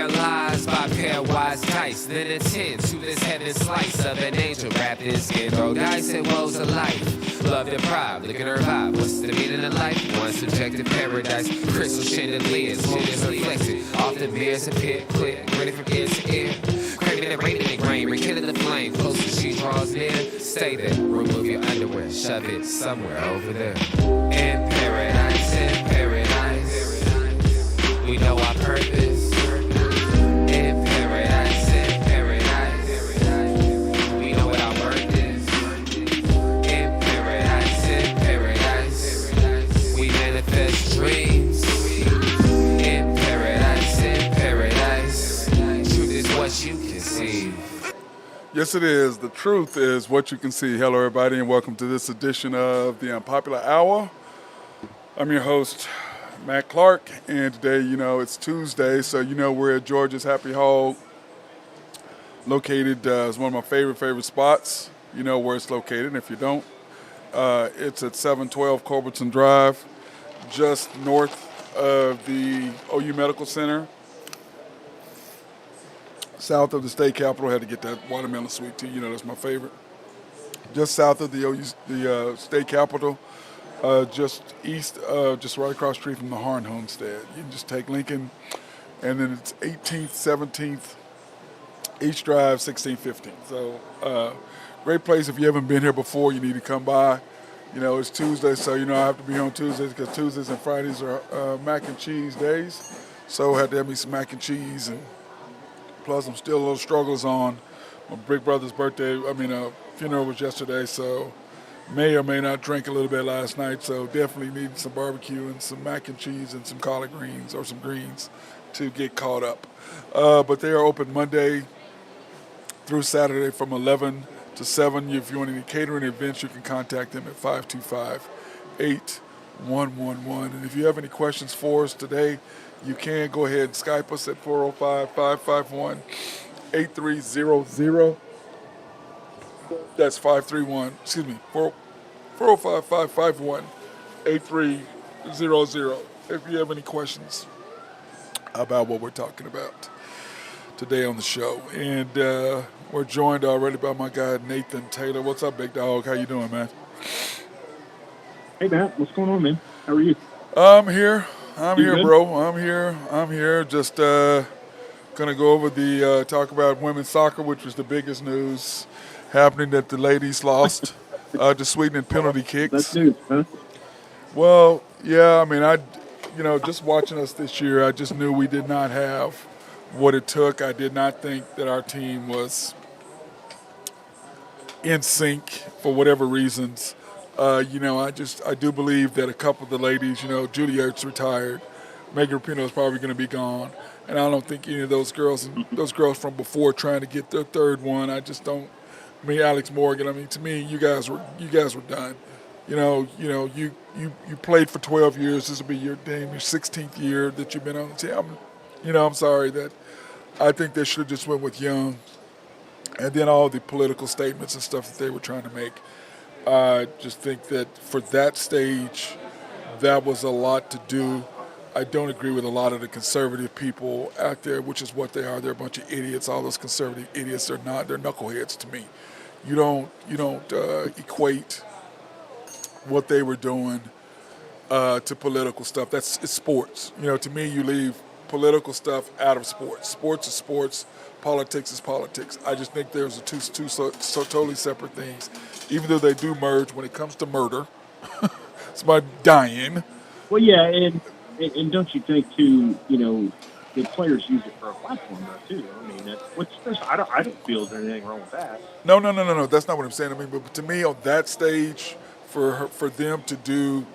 paralyzed by pairwise dice. Then attend to this heaven slice of an angel wrapped in skin. Throw dice and woes of life. Love deprived, look at her vibe. What's the meaning of life? One subjective paradise. Crystal chandeliers, motives reflected. Often bears a pit, clear, grinning from ear to ear. Craving and raining and grain, rekindling the flame. Closer she draws near. Stay there, remove your underwear, shove it somewhere over there. In paradise, we know our purpose. In paradise, we know what our worth is. In paradise, we manifest dreams. In paradise, truth is what you conceive. Yes, it is. The truth is what you can see. Hello, everybody, and welcome to this edition of the Unpopular Hour. I'm your host, Matt Clark, and today, it's Tuesday, so we're at Georgia's Happy Hog, located is one of my favorite spots. You know where it's located, and if you don't, it's at 712 Culbertson Drive, just north of the OU Medical Center. South of the state capitol. Had to get that watermelon sweet tea. That's my favorite. Just south of the state capitol, just east, just right across the street from the Harn Homestead. You can just take Lincoln, and then it's 18th, 17th, East Drive, 16th, 15th. So great place. If you haven't been here before, you need to come by. It's Tuesday, so I have to be on Tuesdays because Tuesdays and Fridays are mac and cheese days. So I had to have me some mac and cheese, and plus I'm still a little struggles on my big brother's birthday. Funeral was yesterday, so may or may not drink a little bit last night, so definitely need some barbecue and some mac and cheese and some collard greens or some greens to get caught up. But they are open Monday through Saturday from 11 to 7. If you want any catering events, you can contact them at 525-8111. And if you have any questions for us today, you can go ahead and Skype us at 405-551-8300. That's 405-551-8300 if you have any questions about what we're talking about today on the show. And we're joined already by my guy, Nathan Taylor. What's up, big dog? How you doing, man? Hey, Matt. What's going on, man? How are you? I'm here, good? bro. I'm here. Just gonna go over the talk about women's soccer, which was the biggest news happening, that the ladies lost to Sweden in penalty kicks. That's news, huh? Well, yeah. Just watching us this year, I just knew we did not have what it took. I did not think that our team was in sync for whatever reasons. I do believe that a couple of the ladies, Julie Ertz retired, Megan Rapinoe is probably going to be gone, and I don't think any of those girls from before trying to get their third one. I just don't. Alex Morgan. To me, you guys were done. You played for 12 years. This will be your 16th year that you've been on the team. I'm sorry that I think they should have just went with Young, and then all the political statements and stuff that they were trying to make. I just think that for that stage, that was a lot to do. I don't agree with a lot of the conservative people out there, which is what they are. They're a bunch of idiots. All those conservative idiots, they're not. They're knuckleheads to me. You don't equate what they were doing to political stuff. It's sports. To me, you leave political stuff out of sports. Sports is sports. Politics is politics. I just think there's two so totally separate things, even though they do merge when it comes to murder. Somebody dying. Well, yeah, and don't you think too? The players use it for a platform, though, too. I don't feel there's anything wrong with that. No. That's not what I'm saying. But to me, on that stage, for them to do,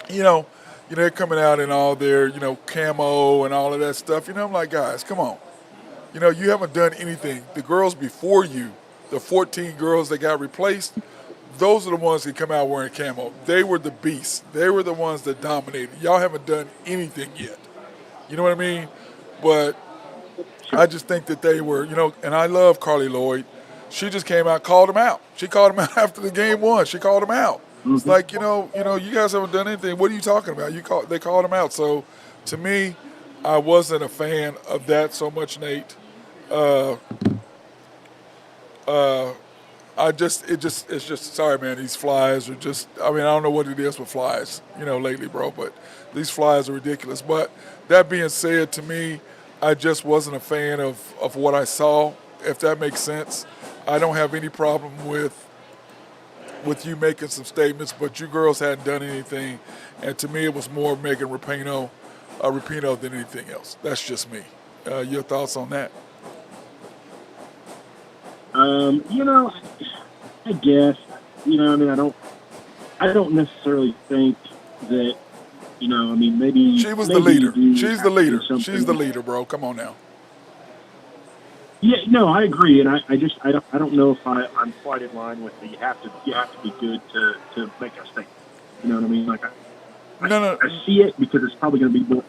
they're coming out in all their, camo and all of that stuff. I'm like, guys, come on. You haven't done anything. The girls before you, the 14 girls that got replaced, those are the ones that come out wearing camo. They were the beasts. They were the ones that dominated. Y'all haven't done anything yet. You know what I mean? But I just think that they were, and I love Carly Lloyd. She just came out, called them out. She called them out after the game won. She called them out. Mm-hmm. It's like, you guys haven't done anything. What are you talking about? They called them out. So to me, I wasn't a fan of that so much, Nate. Uh, uh, it's just, sorry, man, these flies are just, I mean, I don't know what it is with flies, lately, bro, but these flies are ridiculous. But that being said, to me, I just wasn't a fan of what I saw, if that makes sense. I don't have any problem with you making some statements, but you girls hadn't done anything, and to me, it was more Megan Rapinoe than anything else. That's just me. Your thoughts on that? You know, I guess, I mean, I don't necessarily think that, I mean, maybe She was the maybe you leader. do She's have the to do leader. She's the something. leader, bro. Come on now. Yeah, no, I agree, and I don't know if I'm quite in line with the you have to be good to make a statement. You know what I mean? Like No, no. I see it because it's probably going to be more.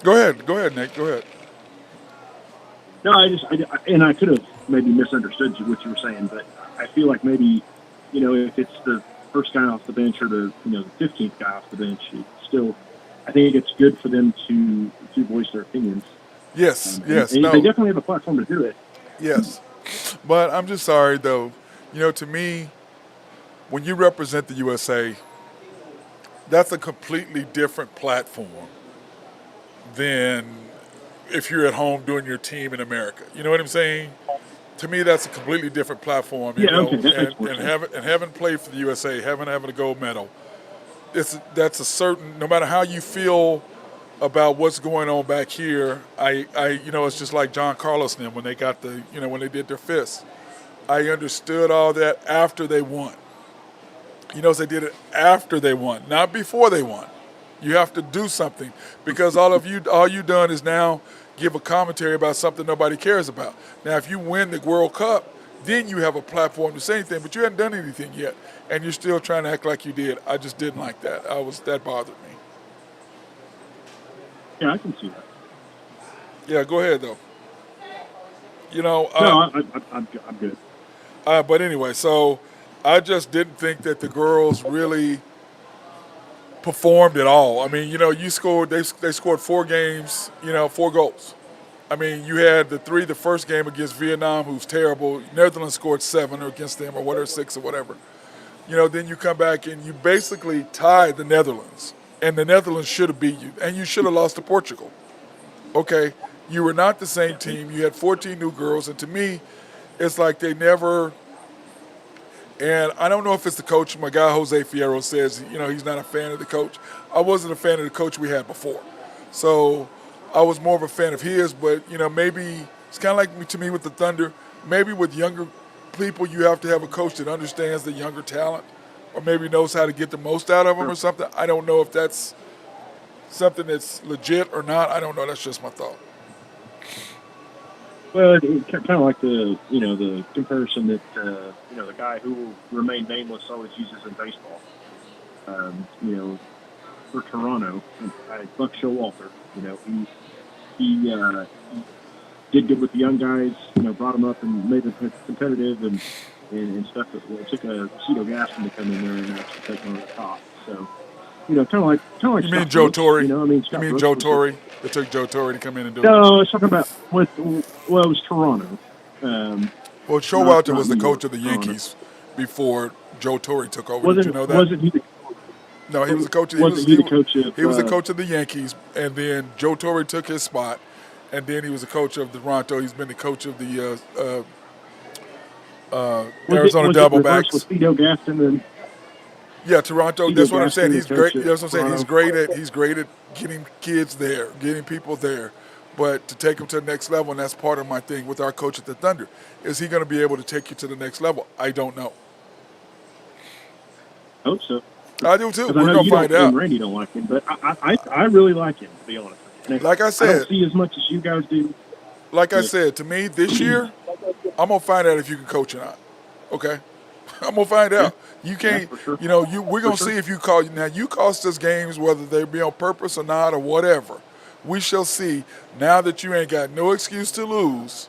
Go ahead. Go ahead, Nate. Go ahead. No, and I could have maybe misunderstood what you were saying, but I feel like maybe, if it's the first guy off the bench or the 15th guy off the bench, it's still, I think it's good for them to voice their opinions. Yes, yes, And no, they definitely have a platform to do it. yes. But I'm just sorry, though. To me, when you represent the USA, that's a completely different platform than if you're at home doing your team in America. You know what I'm saying? To me, that's a completely different platform. Yeah, okay, that makes more And sense. having played for the USA, having a gold medal, that's a certain. No matter how you feel about what's going on back here, it's just like John Carlos and them when they got when they did their fists. I understood all that after they won. They did it after they won, not before they won. You have to do something because all you done is now give a commentary about something nobody cares about. Now, if you win the World Cup, then you have a platform to say anything, but you haven't done anything yet, and you're still trying to act like you did. I just didn't like that. That bothered me. Yeah, I can see that. Yeah, go ahead though. You know, No, uh, I'm good. but anyway, so I just didn't think that the girls really performed at all. I mean, you scored. They scored 4 games. 4 goals. I mean, you had the first game against Vietnam, who's terrible. Netherlands scored 7 or against them or whatever, 6 or whatever. Then you come back and you basically tied the Netherlands, and the Netherlands should have beat you, and you should have lost to Portugal. Okay, you were not the same team. You had 14 new girls, and to me, it's like they never. And I don't know if it's the coach. My guy Jose Fierro says, he's not a fan of the coach. I wasn't a fan of the coach we had before. So I was more of a fan of his, but, maybe it's kind of like to me with the Thunder. Maybe with younger people, you have to have a coach that understands the younger talent or maybe knows how to get the most out of them or something. I don't know if that's something that's legit or not. I don't know. That's just my thought. Well, it kind of like the comparison that the guy who will remain nameless always uses in baseball. For Toronto, Buck Showalter. He did good with the young guys. Brought them up and made them competitive and stuff. It took a Cito Gaston to come in there and actually take them over the top. So kind of like You mean Scott Joe Brooks. Torre? I mean, You Scott mean Brooks Joe was Torre? It took Joe Torre to come in and do it. no, I was talking about it was Toronto. Well, Not Showalter was the New York, coach of the Toronto. Yankees before Joe Torre took over. Did you know that? Wasn't he the No, he was the coach. wasn't he the coach of He was the coach of the Yankees, and then Joe Torre took his spot, and then he was the coach of Toronto. He's been the coach of the Arizona was it reversed Diamondbacks. with Cito Gaston and Yeah, Toronto. Cito That's what I'm saying. Gaston, He's the great. coach That's of what I'm saying. Toronto? He's great at getting kids there, getting people there. But to take him to the next level, and that's part of my thing with our coach at the Thunder, is he going to be able to take you to the next level? I don't know. Hope so. I do too. Because I We're know going you to find don't, and out. Randy don't like him, but I really like him, to be honest. And Like I I said, don't see as much as you guys do. But to me, this year, I'm gonna find out if you can coach or not. Okay, I'm gonna find yeah, out. You can't, for sure. we're For gonna sure. see if you call. Now you cost us games, whether they be on purpose or not or whatever. We shall see. Now that you ain't got no excuse to lose,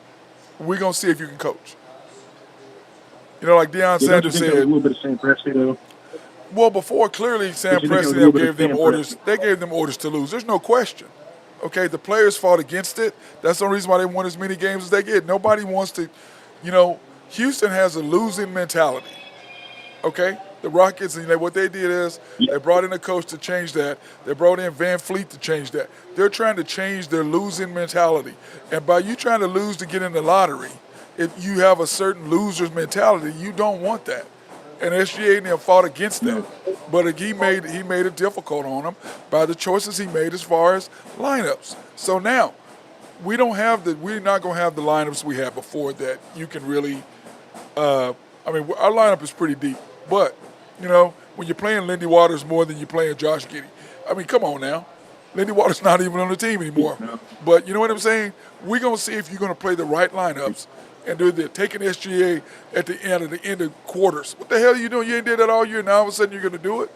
we're gonna see if you can coach. Like Deion Yeah, don't you Sanders think that was a said. little bit of Sam Presti, though? Well, before clearly Sam Don't you think that was a Presti little bit of gave them Sam orders. Presti? They gave them orders to lose. There's no question. Okay, the players fought against it. That's the only reason why they won as many games as they did. Nobody wants to, Houston has a losing mentality. Okay, the Rockets, what they did is they brought in a coach to change that. They brought in Van Fleet to change that. They're trying to change their losing mentality. And by you trying to lose to get in the lottery, if you have a certain loser's mentality, you don't want that. And SGA and them fought against that. But he made it difficult on them by the choices he made as far as lineups. So now we're not going to have the lineups we had before that you can really our lineup is pretty deep. But, when you're playing Lindy Waters more than you're playing Josh Giddey, come on now. Lindy Waters not even on the team anymore. But you know what I'm saying? We're going to see if you're going to play the right lineups and do the taking SGA at the end of quarters. What the hell are you doing? You ain't did that all year. Now all of a sudden you're going to do it?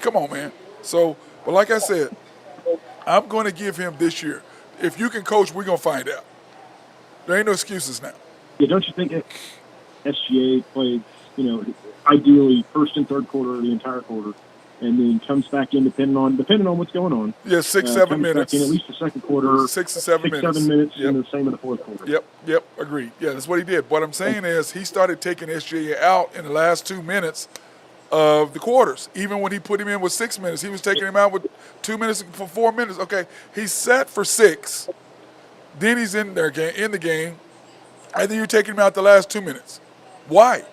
Come on, man. So, but like I said, I'm going to give him this year. If you can coach, we're going to find out. There ain't no excuses now. Yeah, don't you think SGA played, ideally first and third quarter of the entire quarter, and then comes back in depending on what's going on. Yeah, 7 minutes. Back in at least the second quarter. 6 to 7 minutes. 7 minutes, yep. And the same in the fourth quarter. Yep, agreed. Yeah, that's what he did. What I'm saying is he started taking SGA out in the last 2 minutes of the quarters. Even when he put him in with 6 minutes, he was taking him out with 2 minutes for 4 minutes. Okay, he's set for 6. Then he's in the game, and then you're taking him out the last 2 minutes. Why?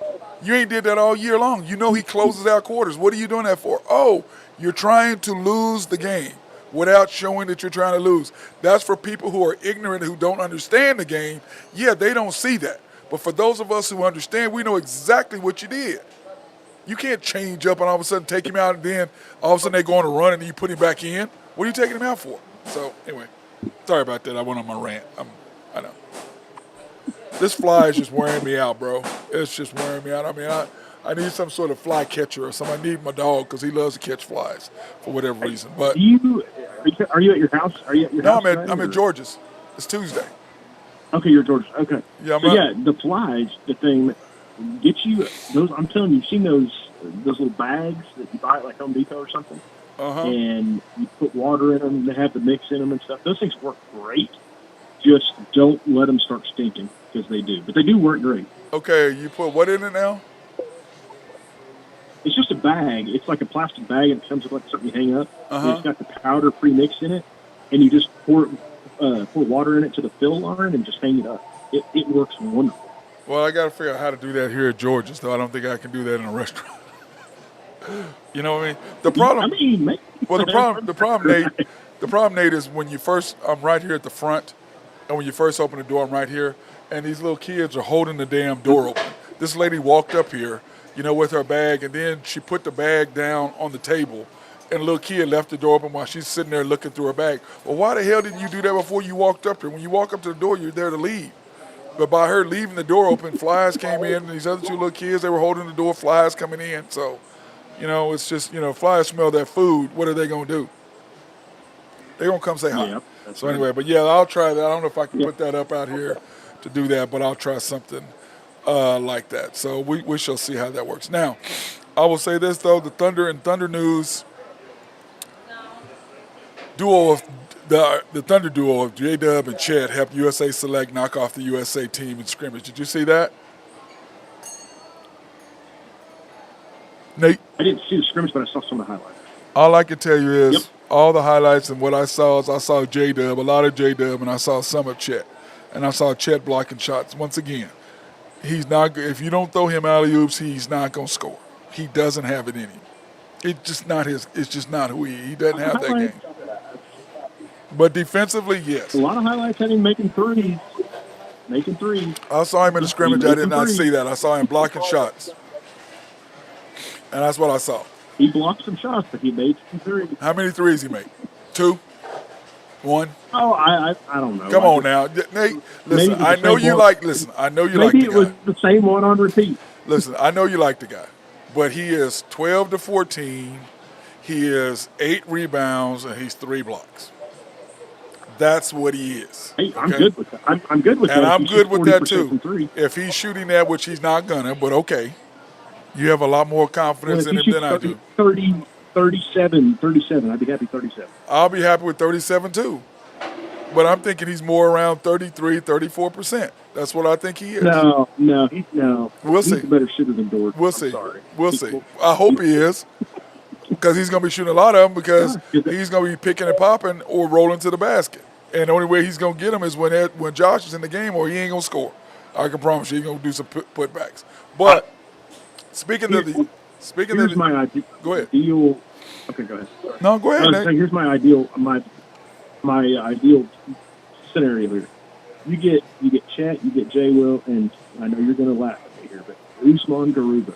You ain't did that all year long. You know he closes out quarters. What are you doing that for? Oh, you're trying to lose the game without showing that you're trying to lose. That's for people who are ignorant, who don't understand the game. Yeah, they don't see that. But for those of us who understand, we know exactly what you did. You can't change up and all of a sudden take him out and then all of a sudden they go on a run and then you put him back in. What are you taking him out for? So, anyway, sorry about that. I went on my rant. I know. This fly is just wearing me out, bro. It's just wearing me out. I need some sort of fly catcher or something. I need my dog because he loves to catch flies for whatever reason. But are you at your house? Are you at your house? No, I'm at George's. It's Tuesday. Okay, you're at George's. Okay. Yeah, the flies, the thing that gets you those. I'm telling you, you've seen those little bags that you buy at like Home Depot or something, and you put water in them. They have the mix in them and stuff. Those things work great. Just don't let them start stinking because they do. But they do work great. Okay, you put what in it now? It's just a bag. It's like a plastic bag, and it comes with like something you hang up. And it's got the powder pre-mixed in it, and you just pour water in it to the fill line and just hang it up. It works wonderful. Well, I got to figure out how to do that here at George's, though. I don't think I can do that in a restaurant. You know what I mean? The problem. The problem, Nate, is when you first. I'm right here at the front. And when you first open the door, I'm right here, and these little kids are holding the damn door open. This lady walked up here, with her bag, and then she put the bag down on the table, and a little kid left the door open while she's sitting there looking through her bag. Well, why the hell didn't you do that before you walked up here? When you walk up to the door, you're there to leave. But by her leaving the door open, flies came in, and these other two little kids, they were holding the door, flies coming in. So, it's just, flies smell that food. What are they going to do? They're going to come say hi. Yep. So anyway, but yeah, I'll try that. I don't know if I can put that up out here to do that, but I'll try something like that. So we shall see how that works. Now, I will say this, though. The Thunder News duo of the Thunder duo of J-Dub and Chet helped USA Select knock off the USA team in scrimmage. Did you see that? Nate? I didn't see the scrimmage, but I saw some of the highlights. All I can tell you is all the highlights and what I saw is I saw J-Dub, a lot of J-Dub, and I saw some of Chet. And I saw Chet blocking shots. Once again, he's not. If you don't throw him alley-oops, he's not going to score. He doesn't have it in him. It's just not who he is. He doesn't have that game. But defensively, yes. A lot of highlights had him making threes. I saw him in the scrimmage. I did not see that. I saw him blocking shots. And that's what I saw. He blocked some shots, but he made some threes. How many threes he made? 2? 1? Oh, I don't know. Come on now, Nate. Listen, I know you like. Listen, I know you like the guy. Maybe it was the same one on repeat. Listen, I know you like the guy, but he is 12 to 14. He is 8 rebounds and he's 3 blocks. That's what he is. Hey, okay? I'm good with that. I'm good with that. And I'm good with that too. If he's shooting that, which he's not gonna, but okay. You have a lot more confidence in him than I do. 37. I'd be happy 37. I'll be happy with 37 too. but I'm thinking he's more around 33, 34%. That's what I think he is. No, We'll he's see. a better shooter than Dort. We'll I'm see. sorry. We'll see. I hope he is, because he's going to be shooting a lot of them, because he's going to be picking and popping or rolling to the basket. And the only way he's going to get them is when Josh is in the game, or he ain't going to score. I can promise you he's going to do some putbacks. But speaking of the – Here's my ideal. Go ahead. Okay, go ahead. Sorry. No, go ahead, Nate. Here's my ideal scenario here. You get Chet, you get J. Will, and I know you're going to laugh at me here, but Usman Garuba,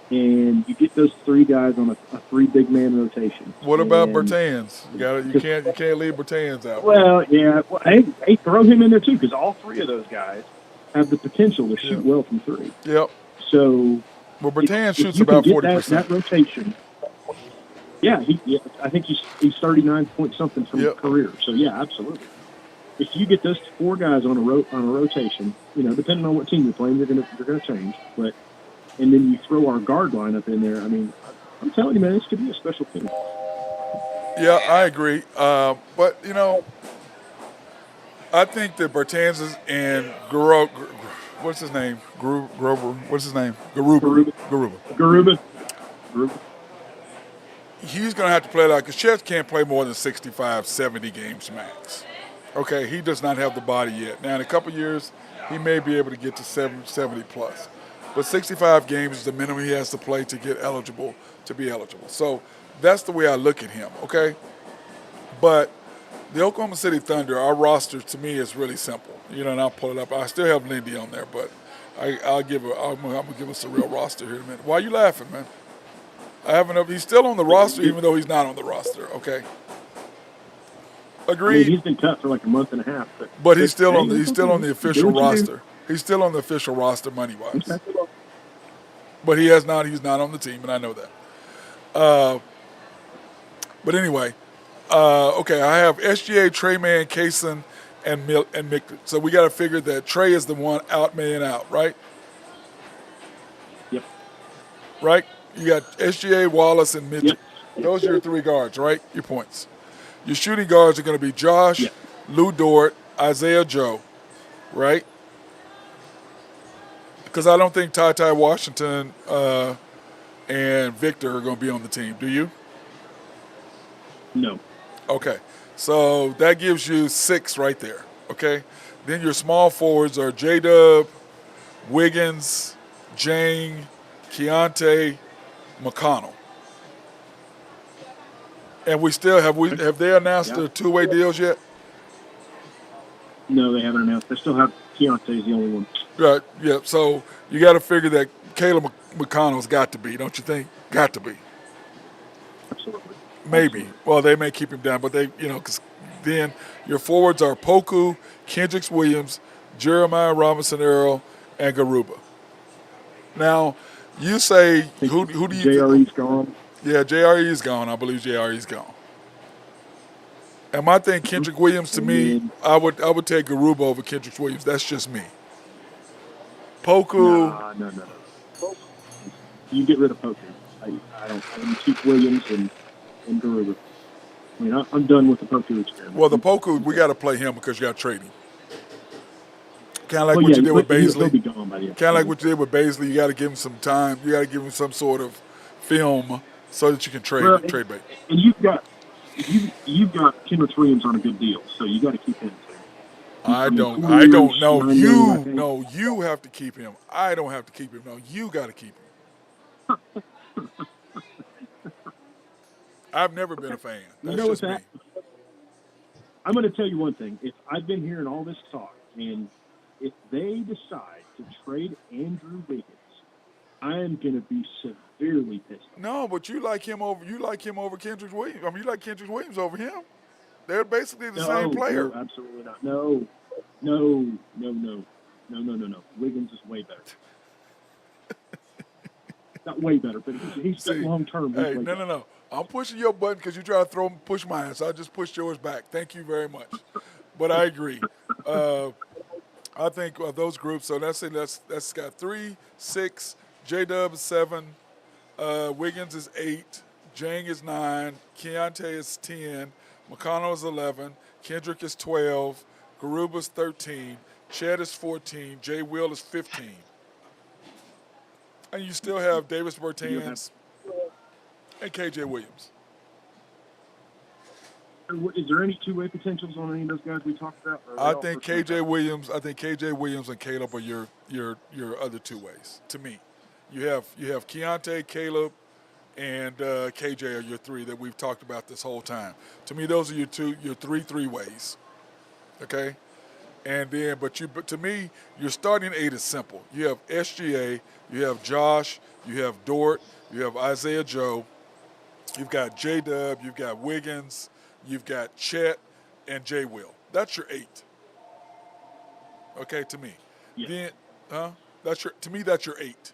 and you get those three guys on a three big man rotation. What about Bertans? You can't leave Bertans out. Well, yeah. Well, hey, throw him in there too, because all three of those guys have the potential to shoot well from three. Yep. So, well, Bertans shoots about 40%. That rotation. Yeah, I think he's 39 point something from his career. So yeah, absolutely. If you get those four guys on a rotation, depending on what team you're playing, you're gonna change. And then you throw our guard lineup in there. I mean, I'm telling you, man, this could be a special team. Yeah, I agree. But I think that Bertans and what's his name? Grover. What's his name? Garuba. He's going to have to play like, because Chet can't play more than 65, 70 games max. Okay, he does not have the body yet. Now, in a couple years, he may be able to get to 70 plus. But 65 games is the minimum he has to play to be eligible. So that's the way I look at him, okay? But the Oklahoma City Thunder, our roster to me is really simple. And I'll pull it up. I still have Lindy on there, but I'm going to give us a real roster here in a minute. Why are you laughing, man? He's still on the roster, even though he's not on the roster. Okay. Agreed. I mean, he's been cut for like a month and a half, but he's still on the official roster. He's still on the official roster money wise. But he's not on the team, and I know that. But anyway, okay, I have SGA, Treyman, Kaysen, and Mick. So we got to figure that Trey is the one man out, right? Yep. Right. You got SGA, Wallace, and Mitchell. Yep. Those are your three guards, right? Your points. Your shooting guards are going to be Josh, Lou Dort, Isaiah Joe, right? Because I don't think Ty Washington and Victor are going to be on the team. Do you? No. Okay. So that gives you 6 right there, okay? Then your small forwards are J-Dub, Wiggins, Jang, Keontae, McConnell. And have they announced the two-way deals yet? No, they haven't announced. They still have Keontae is the only one. Right, yeah. So you got to figure that Caleb McConnell's got to be, don't you think? Got to be. Absolutely. Maybe. Well, they may keep him down, but because then your forwards are Poku, Kendricks Williams, Jeremiah Robinson Earl, and Garuba. Now, you say who do you JRE's gone? Yeah, JRE's gone. I believe JRE's gone. And my thing, Kendrick Williams, to me, I would take Garuba over Kendrick Williams. That's just me. Poku. No. You get rid of Poku. I don't keep Williams and Garuba. I mean, I'm done with the Poku experiment. Well, the Poku, we got to play him because you got to trade him. Kind of like what you did with Baisley. Kind of like what you did with Baisley. You got to give him some time. You got to give him some sort of film so that you can trade bait. And you've got Kendrick Williams on a good deal, so you got to keep him too. I don't know. You have to keep him. I don't have to keep him. No, you got to keep him. I've never been a fan. That's just me. I'm going to tell you one thing. If I've been hearing all this talk, and if they decide to trade Andrew Wiggins, I am going to be severely pissed off. No, but you like him over Kendrick Williams. I mean, you like Kendrick Williams over him. They're basically the same player. No, absolutely not. No. Wiggins is way better. Not way better, but he's long term. Hey, no. I'm pushing your button because you try to push mine, so I just pushed yours back. Thank you very much. But I agree. I think those groups. So that's got 3, 6. J-Dub is 7. Wiggins is 8. Jang is 9. Keontae is 10. McConnell is 11. Kendrick is 12, Garuba's 13, Chet is 14, Jay Will is 15. And you still have Davis Bertans and KJ Williams. Is there any two-way potentials on any of those guys we talked about? I think KJ Williams and Caleb are your other two ways. To me, you have Keontae, Caleb, and KJ are your three that we've talked about this whole time. To me, those are your three ways. Okay, and then but to me, your starting eight is simple. You have SGA, you have Josh, you have Dort, you have Isaiah Joe, you've got J Dub, you've got Wiggins. You've got Chet and Jay Will. That's your eight. Okay, to me. Yeah. Then, that's your eight.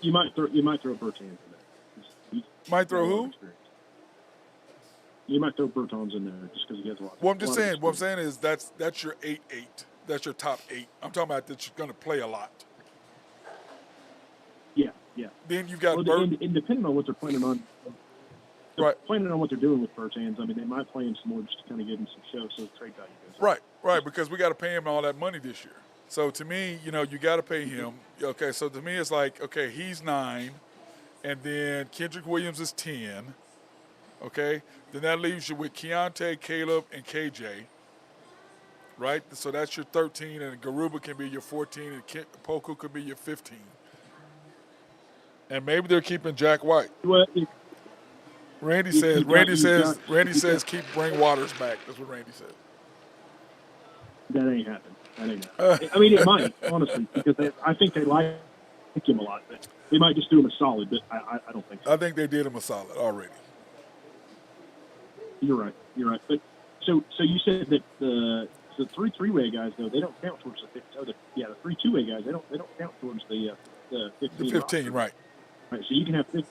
You might throw Bertans in there. Might throw who? You might throw Bertans in there just because he has a lot. Well, I'm just saying. What I'm saying is that's your 8-8. That's your top 8. I'm talking about that you're going to play a lot. Yeah. Then you've got and depending on what they're planning on, planning on what they're doing with Bertans, I mean, they might play him some more just to kind of give him some show so the trade value goes up. Right, because we got to pay him all that money this year. So to me, you got to pay him. Okay, so to me it's like, okay, he's 9, and then Kendrick Williams is 10. Okay, then that leaves you with Keontae, Caleb, and KJ. Right, so that's your 13, and Garuba can be your 14, and Poku could be your 15. And maybe they're keeping Jack White. Well, Randy says keep Bring Waters back. That's what Randy said. That ain't happening. I mean, it might, honestly, because I think they like him a lot. But they might just do him a solid, but I don't think so. I think they did him a solid already. You're right. But so you said that the three-way guys, though, they don't count towards the 15. The 3 two-way guys, they don't count towards the 15. The 15, right. Right, so you can have 15.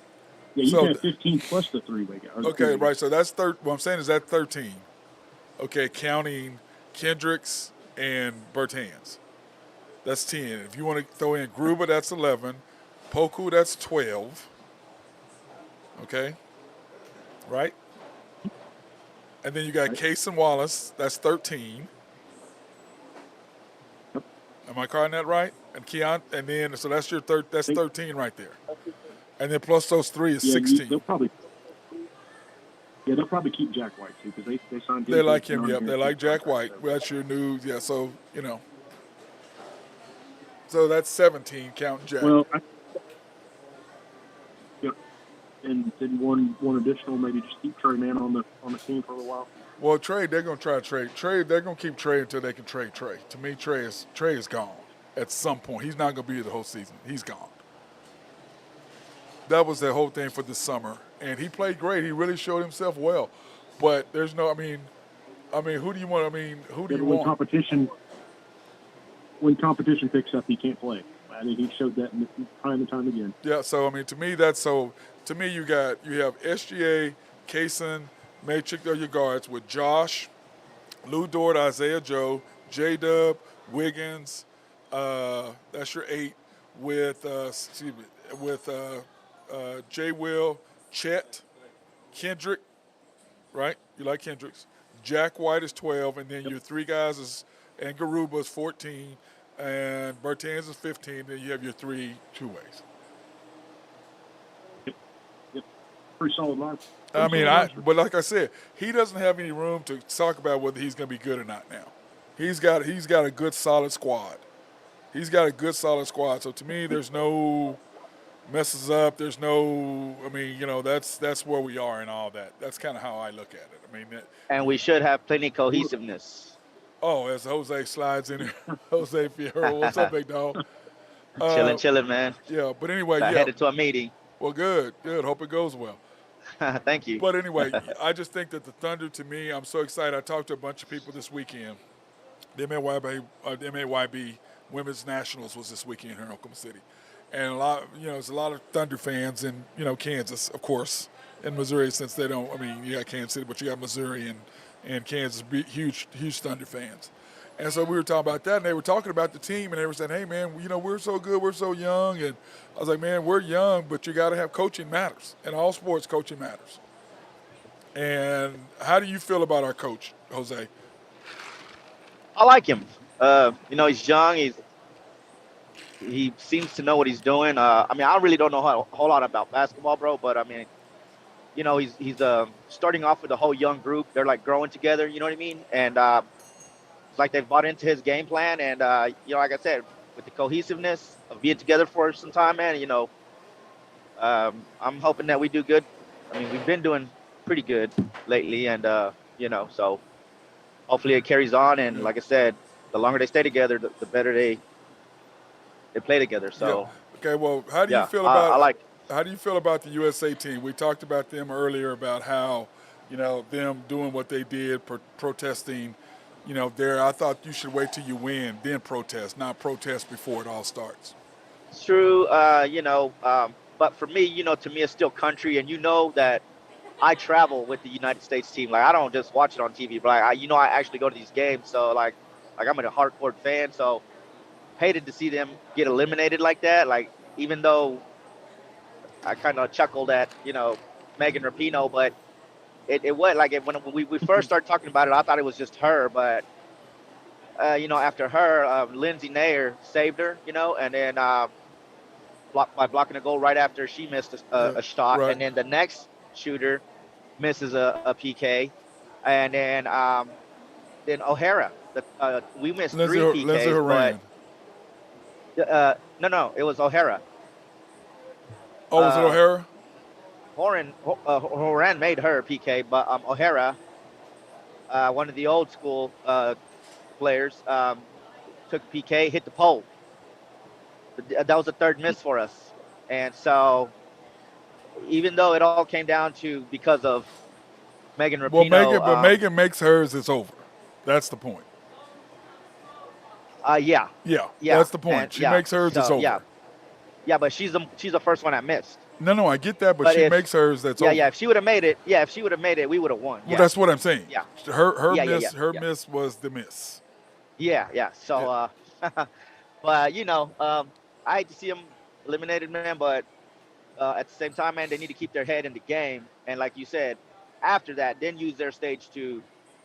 Yeah, you can have 15 plus the three-way guy. Okay, right. So that's what I'm saying is that 13. Okay, counting Kendricks and Bertans. That's 10. If you want to throw in Gruber, that's 11. Poku, that's 12. Okay, right. And then you got Case and Wallace, that's 13. Yep. Am I calling that right? And Keon, and then so that's your that's 13 right there. And then plus those 3 is 16. They'll probably keep Jack White too because they signed him. They like him. Yep, they like Jack White. That's your news. Yeah, so so that's 17 counting Jack. Well, and then one additional, maybe just keep Trey Mann on the team for a little while. Well, Trey, they're gonna try to trade. Trey, they're gonna keep Trey until they can trade Trey. To me, Trey is gone at some point. He's not gonna be here the whole season. He's gone. That was the whole thing for this summer, and he played great. He really showed himself well. But there's no, I mean, who do you want? Who do you want? When competition picks up, he can't play. I mean, he showed that time and time again. Yeah. So to me, that's so. To me, you have SGA, Kaysen, Matrix are your guards with Josh, Lou Dort, Isaiah Joe, J Dub, Wiggins. That's your 8 with Jay Will, Chet, Kendrick, right? You like Kendricks. Jack White is 12, and then your 3 guys and Garuba is 14, and Bertans is 15. Then you have your 3 two-ways. Yep. Pretty solid line. But like I said, he doesn't have any room to talk about whether he's going to be good or not now. He's got a good solid squad. So to me, there's no messes up. There's no, that's where we are and all that. That's kind of how I look at it. And we should have plenty cohesiveness. Oh, as Jose slides in here. Jose Fierro, what's up, big dog? Chilling, man. Yeah, but anyway, Headed to a meeting. Well, good. Hope it goes well. Thank you. But anyway, I just think that the Thunder, to me, I'm so excited. I talked to a bunch of people this weekend. The MAYB Women's Nationals was this weekend here in Oklahoma City. And there's a lot of Thunder fans in, Kansas, of course, and Missouri, since they don't, you got Kansas City, but you got Missouri and Kansas, huge Thunder fans. And so we were talking about that, and they were talking about the team, and they were saying, hey, man, we're so good, we're so young. And I was like, man, we're young, but you got to have coaching matters. In all sports, coaching matters. And how do you feel about our coach, Jose? I like him. He's young. He seems to know what he's doing. I mean, I really don't know a whole lot about basketball, bro. But I mean, he's starting off with a whole young group. They're like growing together. You know what I mean? And it's like they've bought into his game plan. And like I said, with the cohesiveness of being together for some time, man. I'm hoping that we do good. I mean, we've been doing pretty good lately, and so hopefully it carries on. And Yeah. like I said, the longer they stay together, the better they play together. So Yeah. Okay. Well, how do you yeah, feel I about like. how do you feel about the USA team? We talked about them earlier about how them doing what they did, protesting. There. I thought you should wait till you win, then protest, not protest before it all starts. It's true. But for me, to me, it's still country, and that I travel with the United States team. Like I don't just watch it on TV, but I actually go to these games. So like I'm a hardcore fan. So hated to see them get eliminated like that. Like even though I kind of chuckled at Megan Rapinoe, but it was like when we first started talking about it, I thought it was just her, but after her, Lindsay Nair saved her, and then by blocking a goal right after she missed a shot, Right. and then the next shooter misses a PK, and then O'Hara. We missed Lindsey, three Lindsey PKs, Horan. but no, it was O'Hara. Oh, was it O'Hara? Horan made her PK, but O'Hara, one of the old school players, took PK, hit the pole. That was the third miss for us, and so even though it all came down to because of Megan Well, Rapinoe, Megan makes hers. It's over. That's the point. yeah, Yeah, yeah, that's the point. and, She yeah, makes hers. It's so over. yeah, but she's the first one that missed. No, I get that, but But she if makes hers. That's yeah, over. yeah, if she would have made it, we would have won. Well, Yeah, that's what I'm saying. yeah, Her yeah, yeah, miss, yeah, her yeah, miss was the miss. yeah. So, but I hate to see them eliminated, man. But at the same time, man, they need to keep their head in the game, and like you said, after that, then use their stage to,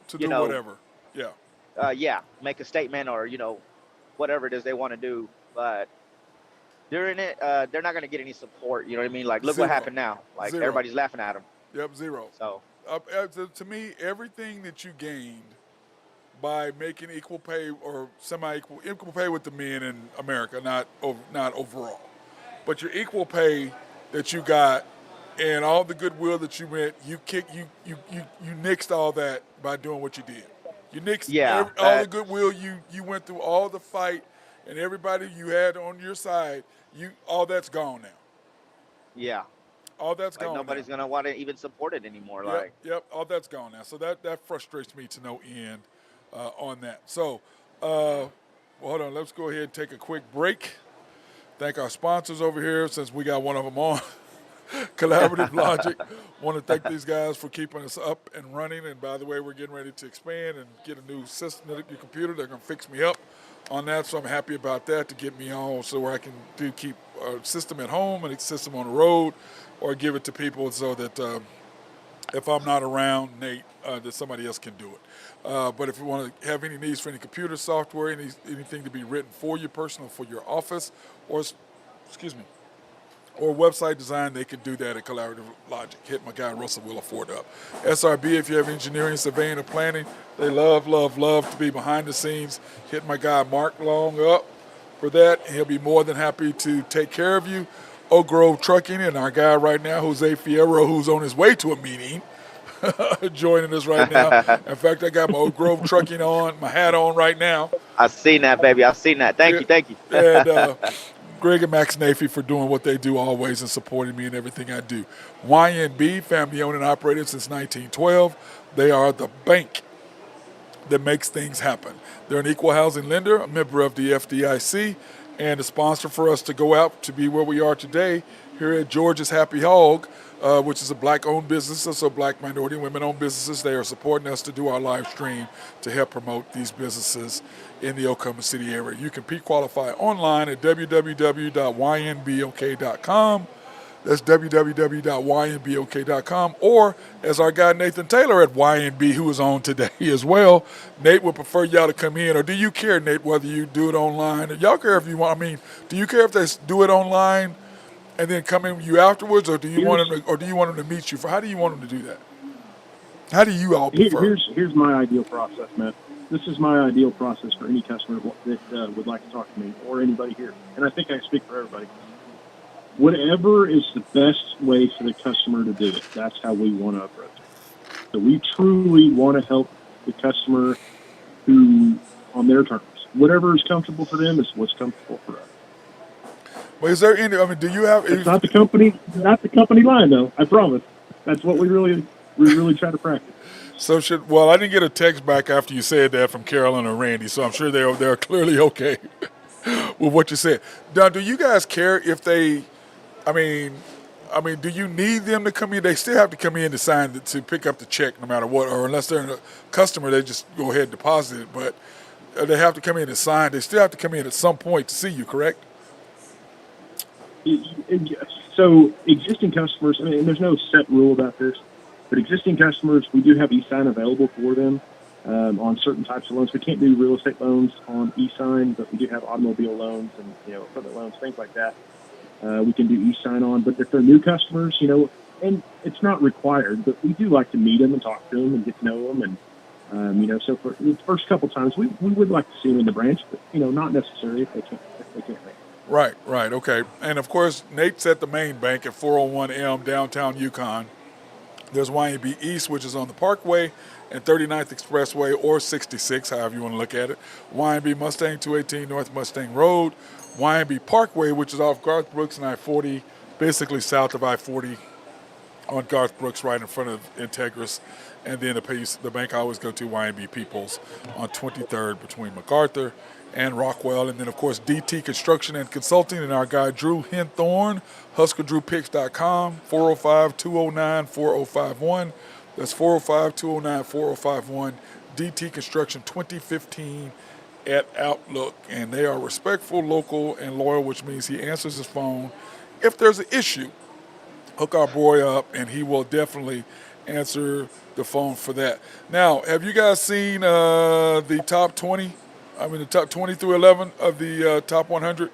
To you do know, whatever. Yeah. make a statement or whatever it is they want to do. But during it, they're not going to get any support. You know what I mean? Like, look Zero. what happened now. Like Zero. everybody's laughing at them. Yep. Zero. So To me, everything that you gained by making equal pay or equal pay with the men in America, not overall, but your equal pay that you got and all the goodwill that you meant, you nixed all that by doing what you did. You nixed yeah, all the goodwill you went through, all the fight, and everybody you had on your side. All that's gone now. yeah. All that's Like gone. nobody's now. gonna want to even support it anymore. Yep, Like yep, all that's gone now. So that frustrates me to no end on that. So, well, hold on. Let's go ahead and take a quick break. Thank our sponsors over here since we got one of them on. Collaborative Logic. Want to thank these guys for keeping us up and running. And by the way, we're getting ready to expand and get a new system, new computer. They're going to fix me up on that, so I'm happy about that to get me on so where I can keep a system at home and a system on the road, or give it to people so that if I'm not around, Nate, that somebody else can do it. But if you want to have any needs for any computer software, anything to be written for you personal, for your office, or website design, they can do that at Collaborative Logic. Hit my guy Russell Williford up. SRB, if you have engineering, surveying, or planning, they love to be behind the scenes. Hit my guy Mark Long up for that. He'll be more than happy to take care of you. Oak Grove Trucking and our guy right now, Jose Fierro, who's on his way to a meeting, joining us right now. In fact, I got my Oak Grove Trucking on, my hat on right now. I've seen that, baby. I've seen that. Thank you. And Greg and Max Nafee for doing what they do always and supporting me in everything I do. YNB, family owned and operated since 1912. They are the bank that makes things happen. They're an equal housing lender, a member of the FDIC, and a sponsor for us to go out to be where we are today here at George's Happy Hog, which is a black-owned business, so black, minority, and women-owned businesses. They are supporting us to do our live stream to help promote these businesses in the Oklahoma City area. You can pre-qualify online at www.ynbok.com. That's www.ynbok.com. Or, as our guy Nathan Taylor at YNB, who is on today as well, Nate would prefer y'all to come in. Or do you care, Nate, whether you do it online? Or y'all care if you want? I mean, do you care if they do it online and then come in with you afterwards, or do you want them to meet you? How do you want them to do that? How do you all prefer? Here's my ideal process, Matt. This is my ideal process for any customer that would like to talk to me or anybody here. And I think I speak for everybody. Whatever is the best way for the customer to do it, that's how we want to approach it. So we truly want to help the customer who, on their terms, whatever is comfortable for them is what's comfortable for us. Well, is there any? I mean, do you have? It's not the company line, though. I promise. That's what we really try to practice. So I didn't get a text back after you said that from Carolyn or Randy, so I'm sure they're clearly okay with what you said. Now, do you guys care if they? I mean, do you need them to come in? They still have to come in to sign to pick up the check, no matter what, or unless they're a customer, they just go ahead and deposit it. But they have to come in and sign. They still have to come in at some point to see you, correct? So existing customers, I mean, there's no set rule about this. But existing customers, we do have e-sign available for them on certain types of loans. We can't do real estate loans on e-sign, but we do have automobile loans and equipment loans, things like that. We can do e-sign on. But if they're new customers, and it's not required, but we do like to meet them and talk to them and get to know them. And so for the first couple times, we would like to see them in the branch, but not necessarily if they can't make it. Right, okay. And of course, Nate's at the main bank at 401 Elm, downtown Yukon. There's YNB East, which is on the Parkway and 39th Expressway, or 66, however you want to look at it. YNB Mustang 218 North Mustang Road. YNB Parkway, which is off Garth Brooks and I-40, basically south of I-40 on Garth Brooks, right in front of Integris. And then the bank I always go to, YNB Peoples, on 23rd between MacArthur and Rockwell. And then, of course, DT Construction and Consulting and our guy Drew Hinthorn, HuskerDrewPicks.com, 405-209-4051. That's 405-209-4051. DT Construction 2015 at Outlook. And they are respectful, local, and loyal, which means he answers his phone. If there's an issue, hook our boy up, and he will definitely answer the phone for that. Now, have you guys seen the top 20? I mean, the top 20 through 11 of the top 100?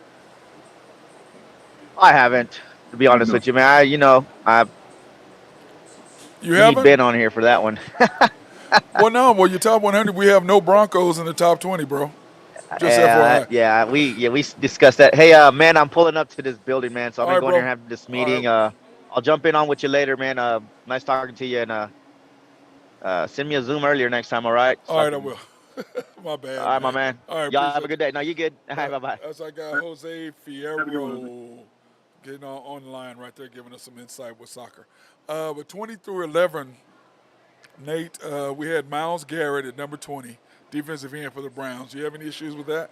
I haven't, to be honest with you, man. You haven't been on here for that one. Well, your top 100, we have no Broncos in the top 20, bro. Just FYI. Yeah, we discussed that. Hey, man, I'm pulling up to this building, man. So I'm gonna go in here and have this meeting. Right. I'll jump in on with you later, man. Nice talking to you, and send me a Zoom earlier next time. All right. All right, I will. My bad. All right, my man. All right, y'all have a good day. No, you good. All right, bye-bye. That's our guy, Jose Fierro, getting on the line right there, giving us some insight with soccer. With 20 through 11, Nate, we had Myles Garrett at number 20, defensive end for the Browns. Do you have any issues with that?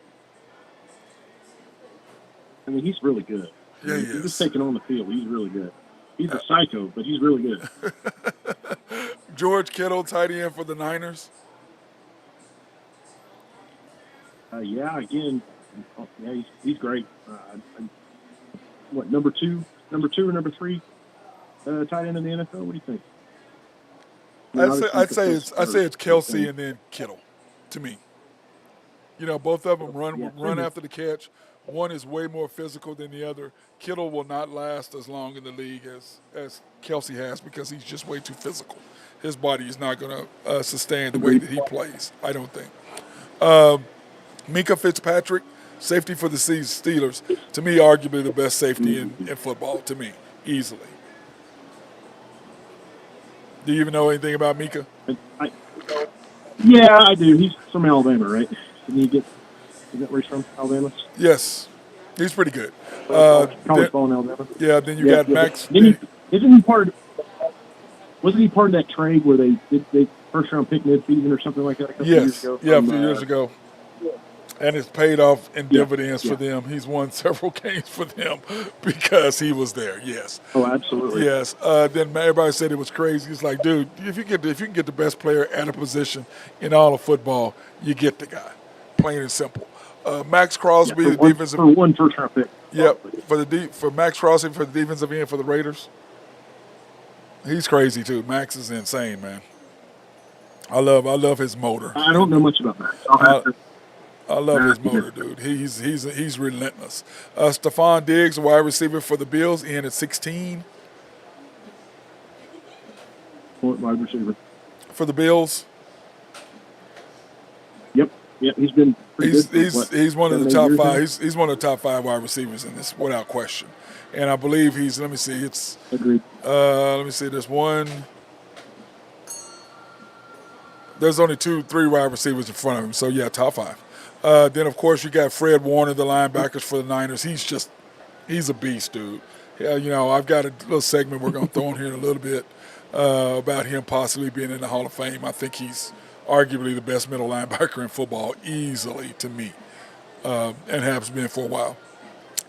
I mean, he's really good. Yeah, he is. He's taking on the field. He's really good. He's a psycho, but he's really good. George Kittle, tight end for the Niners. He's great. Number two or number three tight end in the NFL? What do you think? I'd say it's Kelsey and then Kittle, to me. Both of them run after the catch. One is way more physical than the other. Kittle will not last as long in the league as Kelsey has because he's just way too physical. His body is not going to sustain the way that he plays, I don't think. Minka Fitzpatrick, safety for the Steelers. To me, arguably the best safety in football, to me, easily. Do you even know anything about Minka? Yeah, I do. He's from Alabama, right? Is that where he's from, Alabama? Yes. He's pretty good. College ball in Alabama. Yeah, then you got Max. Wasn't he part of that trade where they first round pick mid-season or something like that a couple years ago? Yeah, a few years ago. And it's paid off in dividends for them. He's won several games for them because he was there. Yes. Oh, absolutely. Yes. Then everybody said it was crazy. It's like, dude, if you can get the best player at a position in all of football, you get the guy. Plain and simple. Max Crosby, the defensive. For one first round pick. Yep, for Max Crosby for the defensive end for the Raiders. He's crazy too. Max is insane, man. I love his motor. I don't know much about Max. I'll have I, to. I love his motor, dude. He's relentless. Stephon Diggs, wide receiver for the Bills, in at 16 Wide receiver. for the Bills. Yep. He's been pretty good. He's one of the top 5. Now? He's one of the top 5 wide receivers in this, without question. And I believe he's. Let me see. It's. Agreed. Let me see. There's one. There's only 3 wide receivers in front of him. So yeah, top 5. Then of course you got Fred Warner, the linebackers for the Niners. He's a beast, dude. Yeah, I've got a little segment we're gonna throw in here in a little bit about him possibly being in the Hall of Fame. I think he's arguably the best middle linebacker in football, easily to me, and has been for a while.